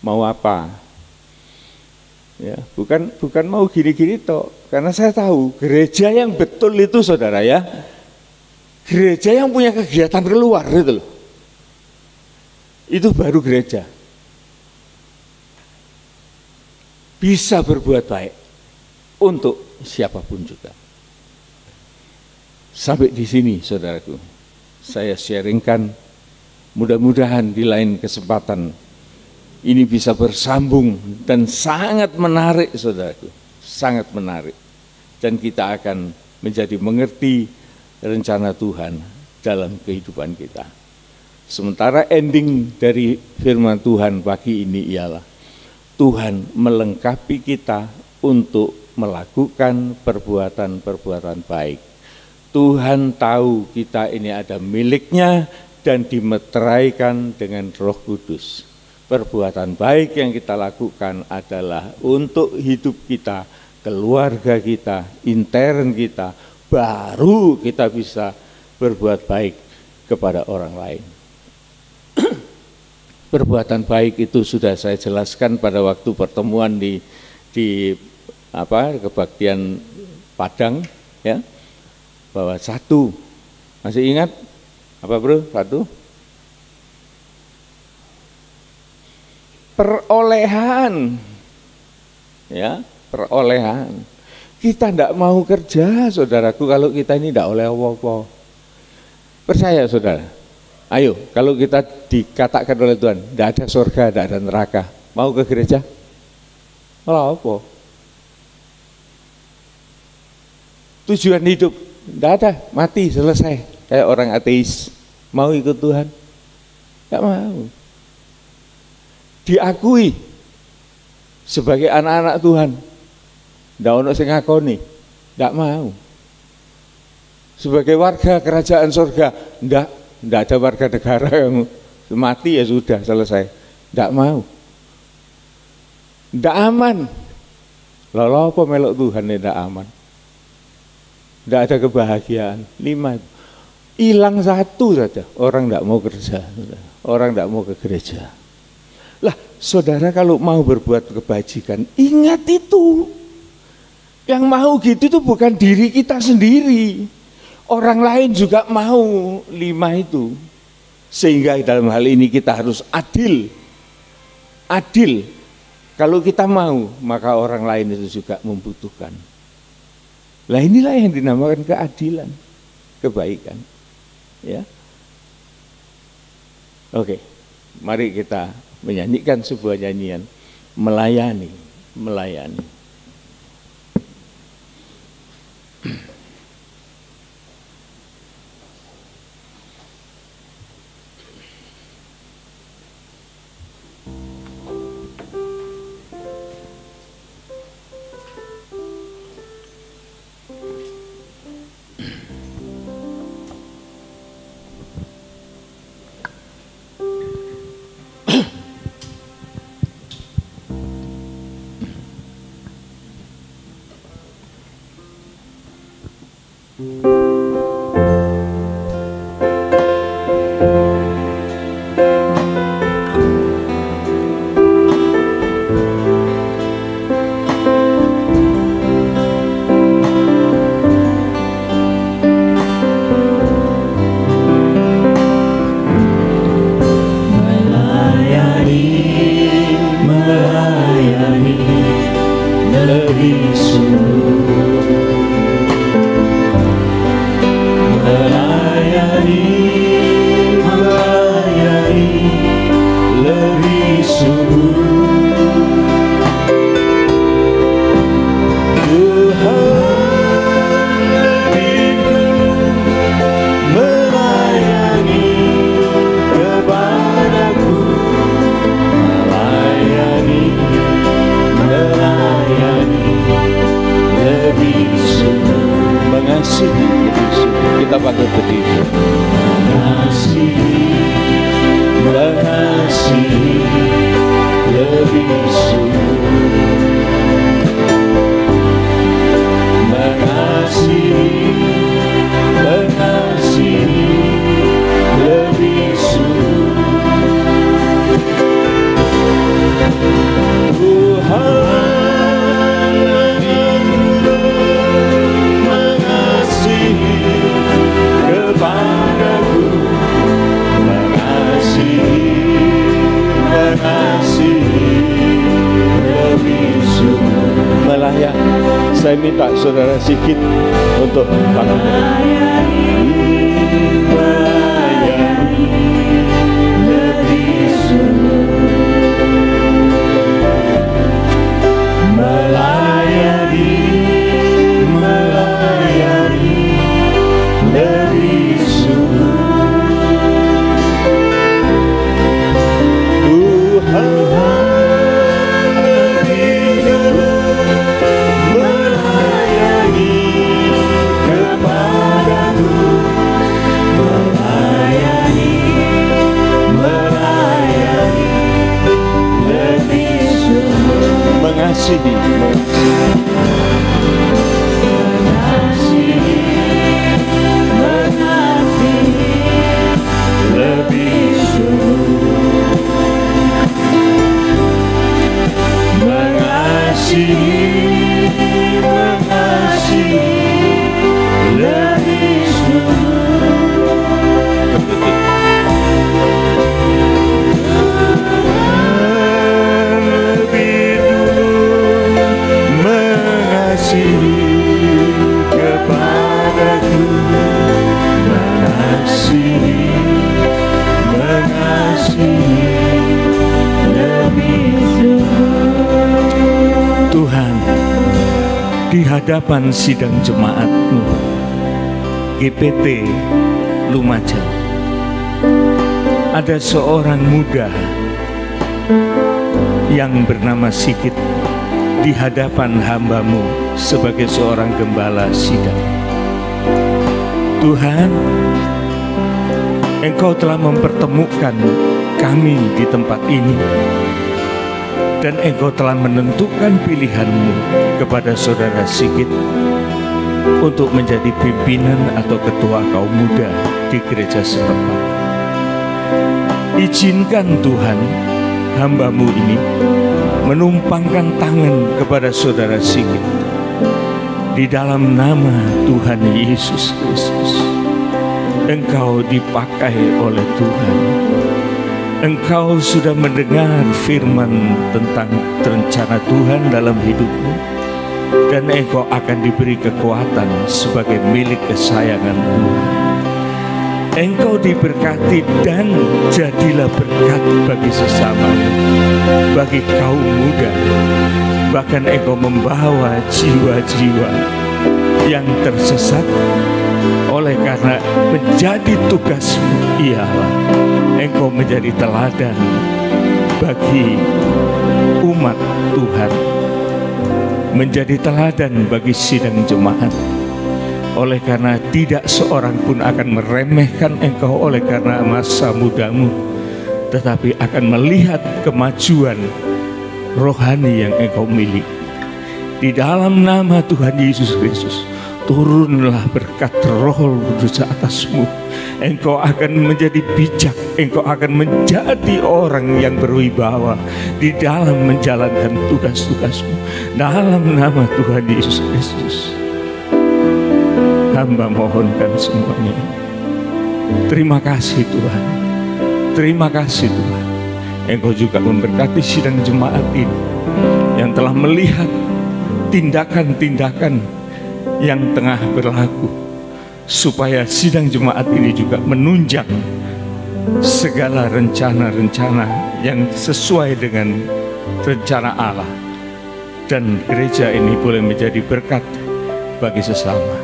mau apa. Ya, bukan mau gini-gini toh, karena saya tahu gereja yang betul itu saudara ya, gereja yang punya kegiatan keluar itu loh, itu baru gereja. Bisa berbuat baik untuk siapapun juga. Sampai di sini saudaraku, saya sharingkan, mudah-mudahan di lain kesempatan ini bisa bersambung dan sangat menarik saudaraku, sangat menarik. Dan kita akan menjadi mengerti rencana Tuhan dalam kehidupan kita. Sementara ending dari firman Tuhan pagi ini ialah Tuhan melengkapi kita untuk melakukan perbuatan-perbuatan baik. Tuhan tahu kita ini ada miliknya dan dimeteraikan dengan Roh Kudus. Perbuatan baik yang kita lakukan adalah untuk hidup kita, keluarga kita, intern kita, baru kita bisa berbuat baik kepada orang lain. Perbuatan baik itu sudah saya jelaskan pada waktu pertemuan di kebaktian Padang, ya, bahwa satu, masih ingat apa bro? Satu, perolehan, ya, perolehan. Kita tidak mau kerja, saudaraku, kalau kita ini tidak oleh apa-apa. Percaya saudara. Ayo, kalau kita dikatakan oleh Tuhan, tidak ada surga, tidak ada neraka, mau ke gereja? Malah apa? Tujuan hidup, tidak ada, mati, selesai. Kayak orang ateis, mau ikut Tuhan? Tidak mau. Diakui sebagai anak-anak Tuhan, tidak ono sing ngakoni, tidak mau. Sebagai warga kerajaan surga, tidak ada warga negara yang mati ya sudah selesai, tidak mau. Tidak aman. Lalu apa melok Tuhan tidak aman? Tidak ada kebahagiaan. 5, hilang satu saja, orang tidak mau kerja, orang tidak mau ke gereja. Lah, saudara kalau mau berbuat kebajikan, ingat itu. Yang mau gitu itu bukan diri kita sendiri. Orang lain juga mau 5 itu. Sehingga dalam hal ini kita harus adil. Adil. Kalau kita mau, maka orang lain itu juga membutuhkan. Lah inilah yang dinamakan keadilan, kebaikan. Ya. Oke, mari kita menyanyikan sebuah nyanyian, melayani, melayani. Kita pakai berdiri. Mengasihi lebih sungguh, mengasihi lebih sungguh. Saya minta saudara Sigit untuk hadapan sidang jemaat-Mu GPT Lumajang, ada seorang muda yang bernama Sigit di hadapan hamba-Mu sebagai seorang gembala sidang. Tuhan, Engkau telah mempertemukan kami di tempat ini, dan Engkau telah menentukan pilihan-Mu kepada saudara Sigit untuk menjadi pimpinan atau ketua kaum muda di gereja setempat. Izinkan Tuhan, hamba-Mu ini menumpangkan tangan kepada saudara Sigit di dalam nama Tuhan Yesus Kristus. Engkau dipakai oleh Tuhan. Engkau sudah mendengar firman tentang rencana Tuhan dalam hidupmu, dan engkau akan diberi kekuatan sebagai milik kesayangan Tuhan. Engkau diberkati dan jadilah berkat bagi sesamamu, bagi kaum muda. Bahkan engkau membawa jiwa-jiwa yang tersesat, oleh karena menjadi tugasmu ialah engkau menjadi teladan bagi umat Tuhan, menjadi teladan bagi sidang jemaat. Oleh karena tidak seorang pun akan meremehkan engkau oleh karena masa mudamu, tetapi akan melihat kemajuan rohani yang engkau miliki. Di dalam nama Tuhan Yesus Kristus, turunlah berkat Roh Kudus atasmu. Engkau akan menjadi bijak, engkau akan menjadi orang yang berwibawa di dalam menjalankan tugas-tugasmu. Dalam nama Tuhan Yesus Kristus, hamba mohonkan semuanya. Terima kasih Tuhan, terima kasih Tuhan. Engkau juga memberkati sidang jemaat ini yang telah melihat tindakan-tindakan yang tengah berlaku, supaya sidang jemaat ini juga menunjang segala rencana-rencana yang sesuai dengan rencana Allah, dan gereja ini boleh menjadi berkat bagi sesama.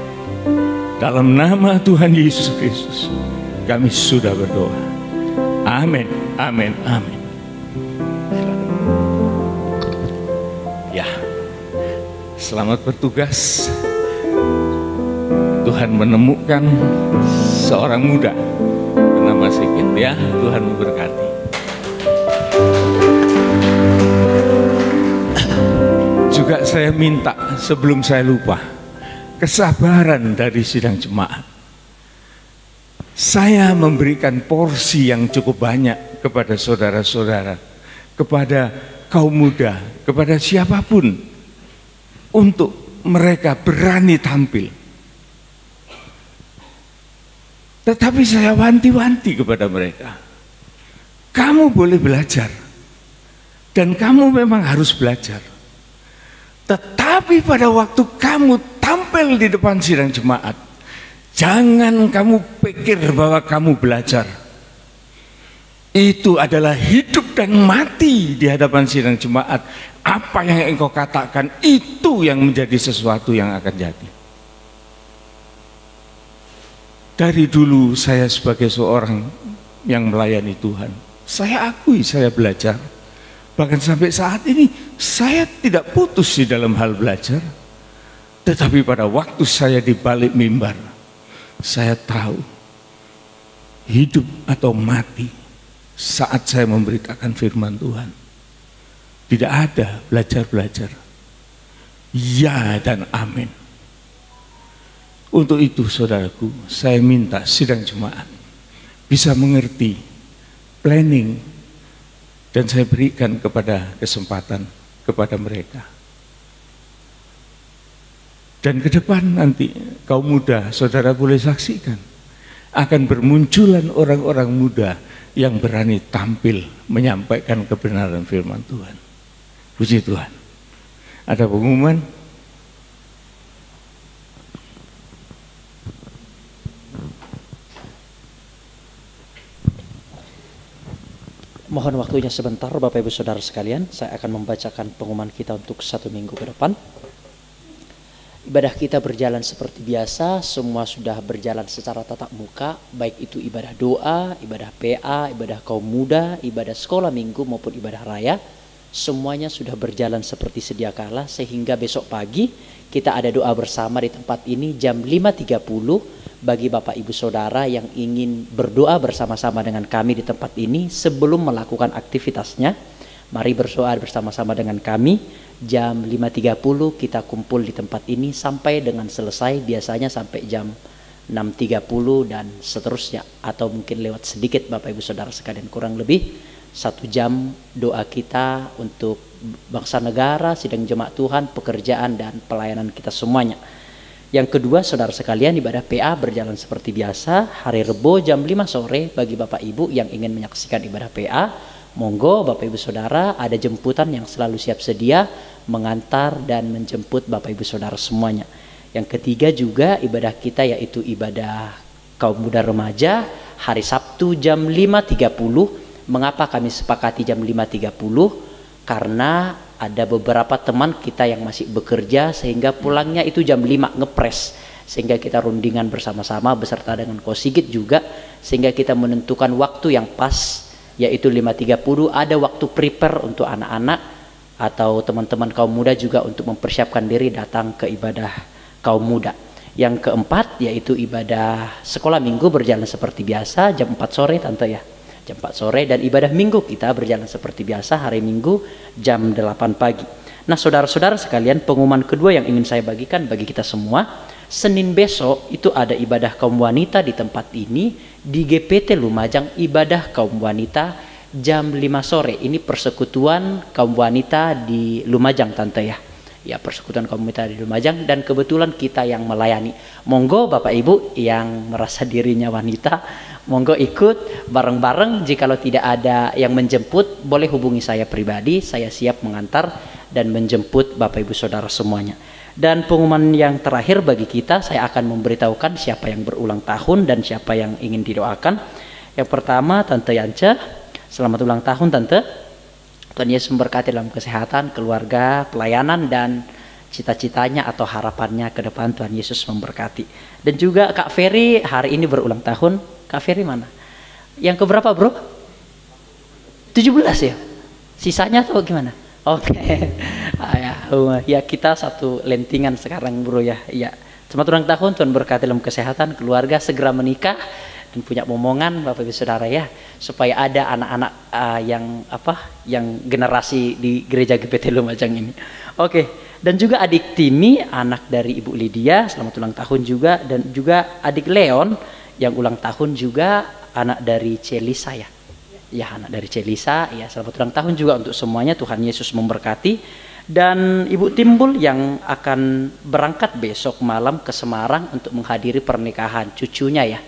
Dalam nama Tuhan Yesus Kristus kami sudah berdoa. Amin, amin, amin. Ya, selamat bertugas. Tuhan menemukan seorang muda bernama Sigit, ya. Tuhan memberkati. Juga saya minta, sebelum saya lupa, kesabaran dari sidang jemaat. Saya memberikan porsi yang cukup banyak kepada saudara-saudara, kepada kaum muda, kepada siapapun, untuk mereka berani tampil. Tetapi saya wanti-wanti kepada mereka, kamu boleh belajar, dan kamu memang harus belajar. Tetapi Tetapi pada waktu kamu tampil di depan sidang jemaat, jangan kamu pikir bahwa kamu belajar. Itu adalah hidup dan mati di hadapan sidang jemaat. Apa yang engkau katakan itu yang menjadi sesuatu yang akan jadi. Dari dulu saya sebagai seorang yang melayani Tuhan, saya akui saya belajar. Bahkan sampai saat ini saya tidak putus di dalam hal belajar. Tetapi pada waktu saya di balik mimbar, saya tahu hidup atau mati saat saya memberitakan firman Tuhan. Tidak ada belajar-belajar. Ya dan amin. Untuk itu saudaraku, saya minta sidang jemaat bisa mengerti planning, dan saya berikan kepada kesempatan kepada mereka. Dan ke depan nanti kaum muda, saudara boleh saksikan, akan bermunculan orang-orang muda yang berani tampil menyampaikan kebenaran firman Tuhan. Puji Tuhan. Ada pengumuman? Mohon waktunya sebentar Bapak Ibu Saudara sekalian. Saya akan membacakan pengumuman kita untuk 1 minggu ke depan. Ibadah kita berjalan seperti biasa. Semua sudah berjalan secara tatap muka, baik itu ibadah doa, ibadah PA, ibadah kaum muda, ibadah sekolah minggu maupun ibadah raya. Semuanya sudah berjalan seperti sedia kala, sehingga besok pagi kita ada doa bersama di tempat ini jam 5.30 bagi Bapak Ibu Saudara yang ingin berdoa bersama-sama dengan kami di tempat ini sebelum melakukan aktivitasnya. Mari berdoa bersama-sama dengan kami. Jam 5.30 kita kumpul di tempat ini sampai dengan selesai, biasanya sampai jam 6.30 dan seterusnya, atau mungkin lewat sedikit Bapak Ibu Saudara sekalian. Kurang lebih 1 jam doa kita untuk bangsa negara, sidang jemaat Tuhan, pekerjaan dan pelayanan kita semuanya. Yang kedua, saudara sekalian, ibadah PA berjalan seperti biasa. Hari Rebo jam 5 sore bagi Bapak Ibu yang ingin menyaksikan ibadah PA, monggo Bapak Ibu Saudara, ada jemputan yang selalu siap sedia mengantar dan menjemput Bapak Ibu Saudara semuanya. Yang ketiga juga ibadah kita yaitu ibadah kaum muda remaja hari Sabtu jam 5.30. Mengapa kami sepakati jam 5.30? Karena ada beberapa teman kita yang masih bekerja sehingga pulangnya itu jam 5 ngepres, sehingga kita rundingan bersama-sama beserta dengan Kosigit juga, sehingga kita menentukan waktu yang pas yaitu 5.30. Ada waktu prepare untuk anak-anak atau teman-teman kaum muda juga untuk mempersiapkan diri datang ke ibadah kaum muda. Yang keempat yaitu ibadah sekolah minggu berjalan seperti biasa jam 4 sore tante ya, jam 4 sore, dan ibadah minggu kita berjalan seperti biasa hari Minggu jam 8 pagi. Nah saudara-saudara sekalian, pengumuman kedua yang ingin saya bagikan bagi kita semua, Senin besok itu ada ibadah kaum wanita di tempat ini di GPT Lumajang, ibadah kaum wanita jam 5 sore. Ini persekutuan kaum wanita di Lumajang tante ya. Ya, persekutuan kaum wanita di Lumajang, dan kebetulan kita yang melayani. Monggo Bapak Ibu yang merasa dirinya wanita, monggo ikut bareng-bareng. Jikalau tidak ada yang menjemput, boleh hubungi saya pribadi, saya siap mengantar dan menjemput Bapak Ibu Saudara semuanya. Dan pengumuman yang terakhir bagi kita, saya akan memberitahukan siapa yang berulang tahun dan siapa yang ingin didoakan. Yang pertama, Tante Yance, selamat ulang tahun Tante. Tuhan Yesus memberkati dalam kesehatan, keluarga, pelayanan, dan cita-citanya atau harapannya ke depan. Tuhan Yesus memberkati. Dan juga Kak Ferry hari ini berulang tahun. Kak Ferry mana? Yang keberapa bro? 17 ya? Sisanya atau gimana? Oke. Ya kita satu lentingan sekarang bro ya. Ya. Selamat ulang tahun, Tuhan berkati dalam kesehatan, keluarga, segera menikah dan punya momongan Bapak Ibu Saudara ya, supaya ada anak-anak yang generasi di gereja GPT Lumajang ini. Oke. Dan juga adik Timi, anak dari Ibu Lydia, selamat ulang tahun juga. Dan juga adik Leon yang ulang tahun juga, anak dari Celisa ya. Ya, anak dari Celisa ya, selamat ulang tahun juga untuk semuanya. Tuhan Yesus memberkati. Dan Ibu Timbul yang akan berangkat besok malam ke Semarang untuk menghadiri pernikahan cucunya ya.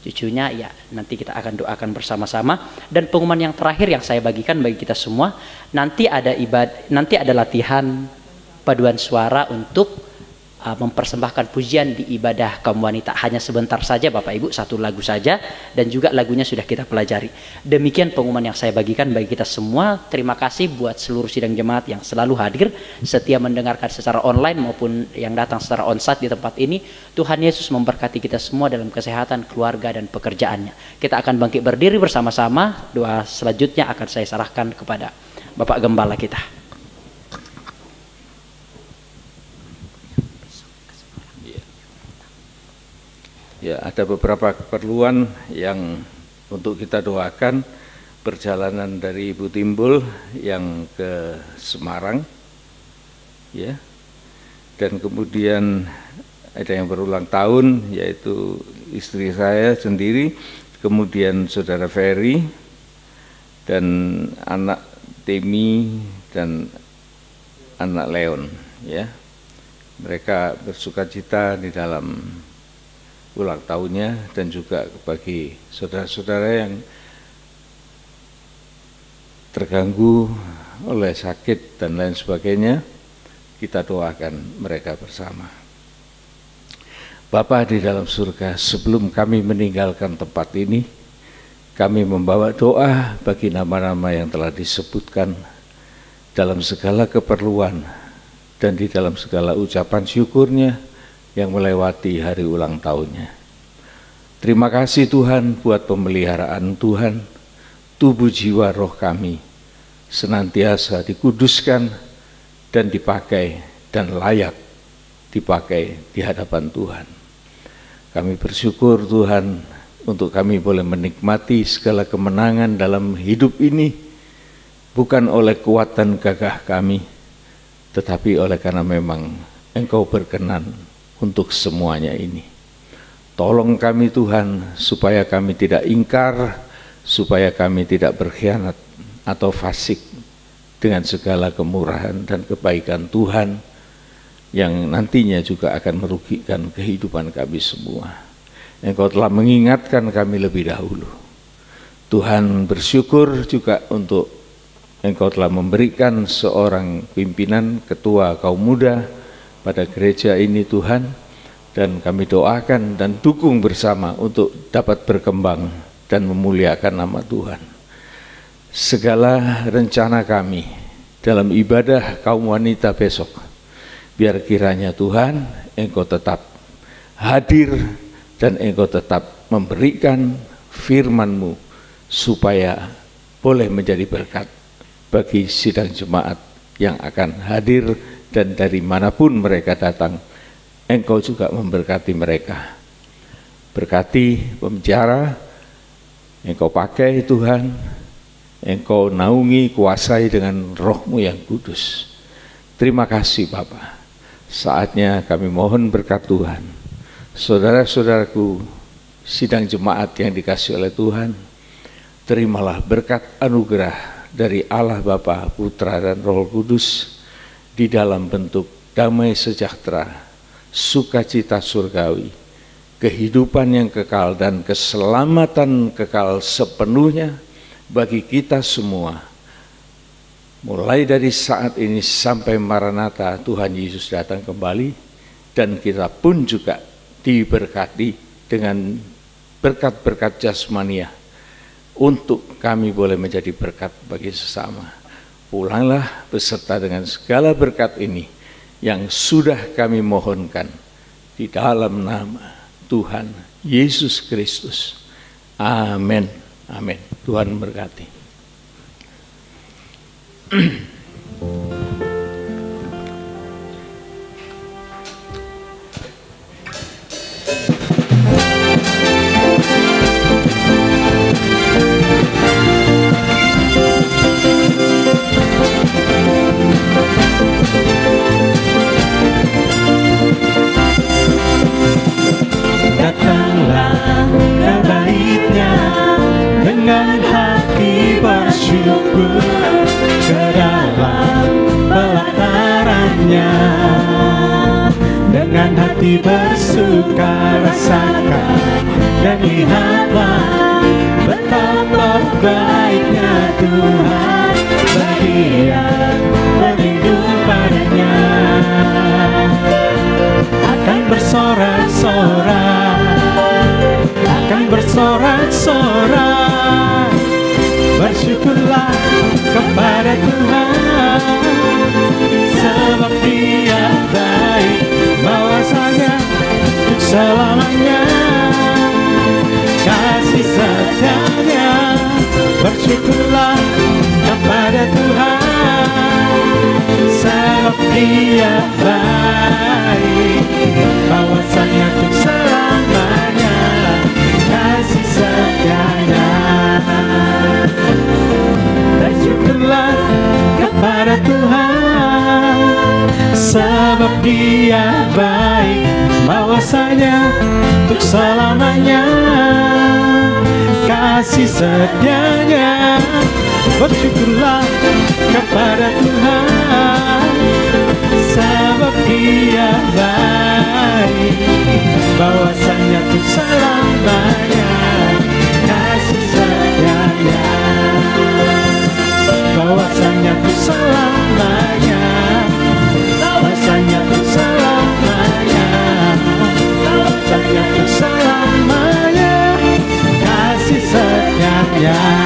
Cucunya ya, nanti kita akan doakan bersama-sama. Dan pengumuman yang terakhir yang saya bagikan bagi kita semua, nanti ada latihan paduan suara untuk mempersembahkan pujian di ibadah kaum wanita. Hanya sebentar saja Bapak Ibu, satu lagu saja, dan juga lagunya sudah kita pelajari. Demikian pengumuman yang saya bagikan bagi kita semua. Terima kasih buat seluruh sidang jemaat yang selalu hadir, setia mendengarkan secara online maupun yang datang secara onsite di tempat ini. Tuhan Yesus memberkati kita semua dalam kesehatan, keluarga, dan pekerjaannya. Kita akan bangkit berdiri bersama-sama. Doa selanjutnya akan saya serahkan kepada Bapak Gembala kita. Ya, ada beberapa keperluan yang untuk kita doakan. Perjalanan dari Ibu Timbul yang ke Semarang, ya, dan kemudian ada yang berulang tahun, yaitu istri saya sendiri, kemudian saudara Ferry, dan anak Temi dan anak Leon, ya. Mereka bersukacita di dalam ulang tahunnya, dan juga bagi saudara-saudara yang terganggu oleh sakit dan lain sebagainya, kita doakan mereka bersama. Bapa di dalam surga, sebelum kami meninggalkan tempat ini, kami membawa doa bagi nama-nama yang telah disebutkan dalam segala keperluan dan di dalam segala ucapan syukurnya yang melewati hari ulang tahunnya. Terima kasih Tuhan buat pemeliharaan Tuhan, tubuh jiwa roh kami senantiasa dikuduskan dan dipakai dan layak dipakai di hadapan Tuhan. Kami bersyukur Tuhan untuk kami boleh menikmati segala kemenangan dalam hidup ini, bukan oleh kekuatan gagah kami, tetapi oleh karena memang Engkau berkenan untuk semuanya ini. Tolong kami Tuhan, supaya kami tidak ingkar, supaya kami tidak berkhianat atau fasik dengan segala kemurahan dan kebaikan Tuhan yang nantinya juga akan merugikan kehidupan kami semua. Engkau telah mengingatkan kami lebih dahulu. Tuhan bersyukur juga untuk Engkau telah memberikan seorang pimpinan ketua kaum muda pada gereja ini Tuhan, dan kami doakan dan dukung bersama untuk dapat berkembang dan memuliakan nama Tuhan. Segala rencana kami dalam ibadah kaum wanita besok, biar kiranya Tuhan Engkau tetap hadir dan Engkau tetap memberikan firman-Mu supaya boleh menjadi berkat bagi sidang jemaat yang akan hadir, dan dari manapun mereka datang, Engkau juga memberkati mereka. Berkati pembicara, Engkau pakai Tuhan, Engkau naungi, kuasai dengan roh-Mu yang kudus. Terima kasih Bapa. Saatnya kami mohon berkat Tuhan. Saudara-saudaraku, sidang jemaat yang dikasihi oleh Tuhan, terimalah berkat anugerah dari Allah Bapa, Putra, dan Roh Kudus di dalam bentuk damai sejahtera, sukacita surgawi, kehidupan yang kekal, dan keselamatan kekal sepenuhnya bagi kita semua. Mulai dari saat ini sampai Maranatha Tuhan Yesus datang kembali, dan kita pun juga diberkati dengan berkat-berkat jasmania untuk kami boleh menjadi berkat bagi sesama. Pulanglah beserta dengan segala berkat ini yang sudah kami mohonkan di dalam nama Tuhan Yesus Kristus. Amin. Amin. Tuhan berkati. Datanglah ke bait-Nya dengan hati bersyukur, ke dalam pelataran-Nya dengan hati bersuka rasakan, dan lihatlah betapa baiknya Tuhan bagi yang berlindung padanya. bersorak. Bersyukurlah kepada Tuhan, sebab Dia baik, bahwasanya untuk selamanya kasih setianya. Bersyukurlah kepada Tuhan, sebab Dia baik, bahwasanya untuk selamanya kasih setianya. Bersyukurlah kepada Tuhan, sebab Dia baik, bahwasanya untuk selamanya kasih setianya. Bersyukurlah kepada Tuhan, sebab Dia baik, bahwasanya untuk selamanya kasih setianya. Bahwasanya untuk selamanya, bahwasanya untuk selamanya, bahwasanya untuk selamanya kasih setianya.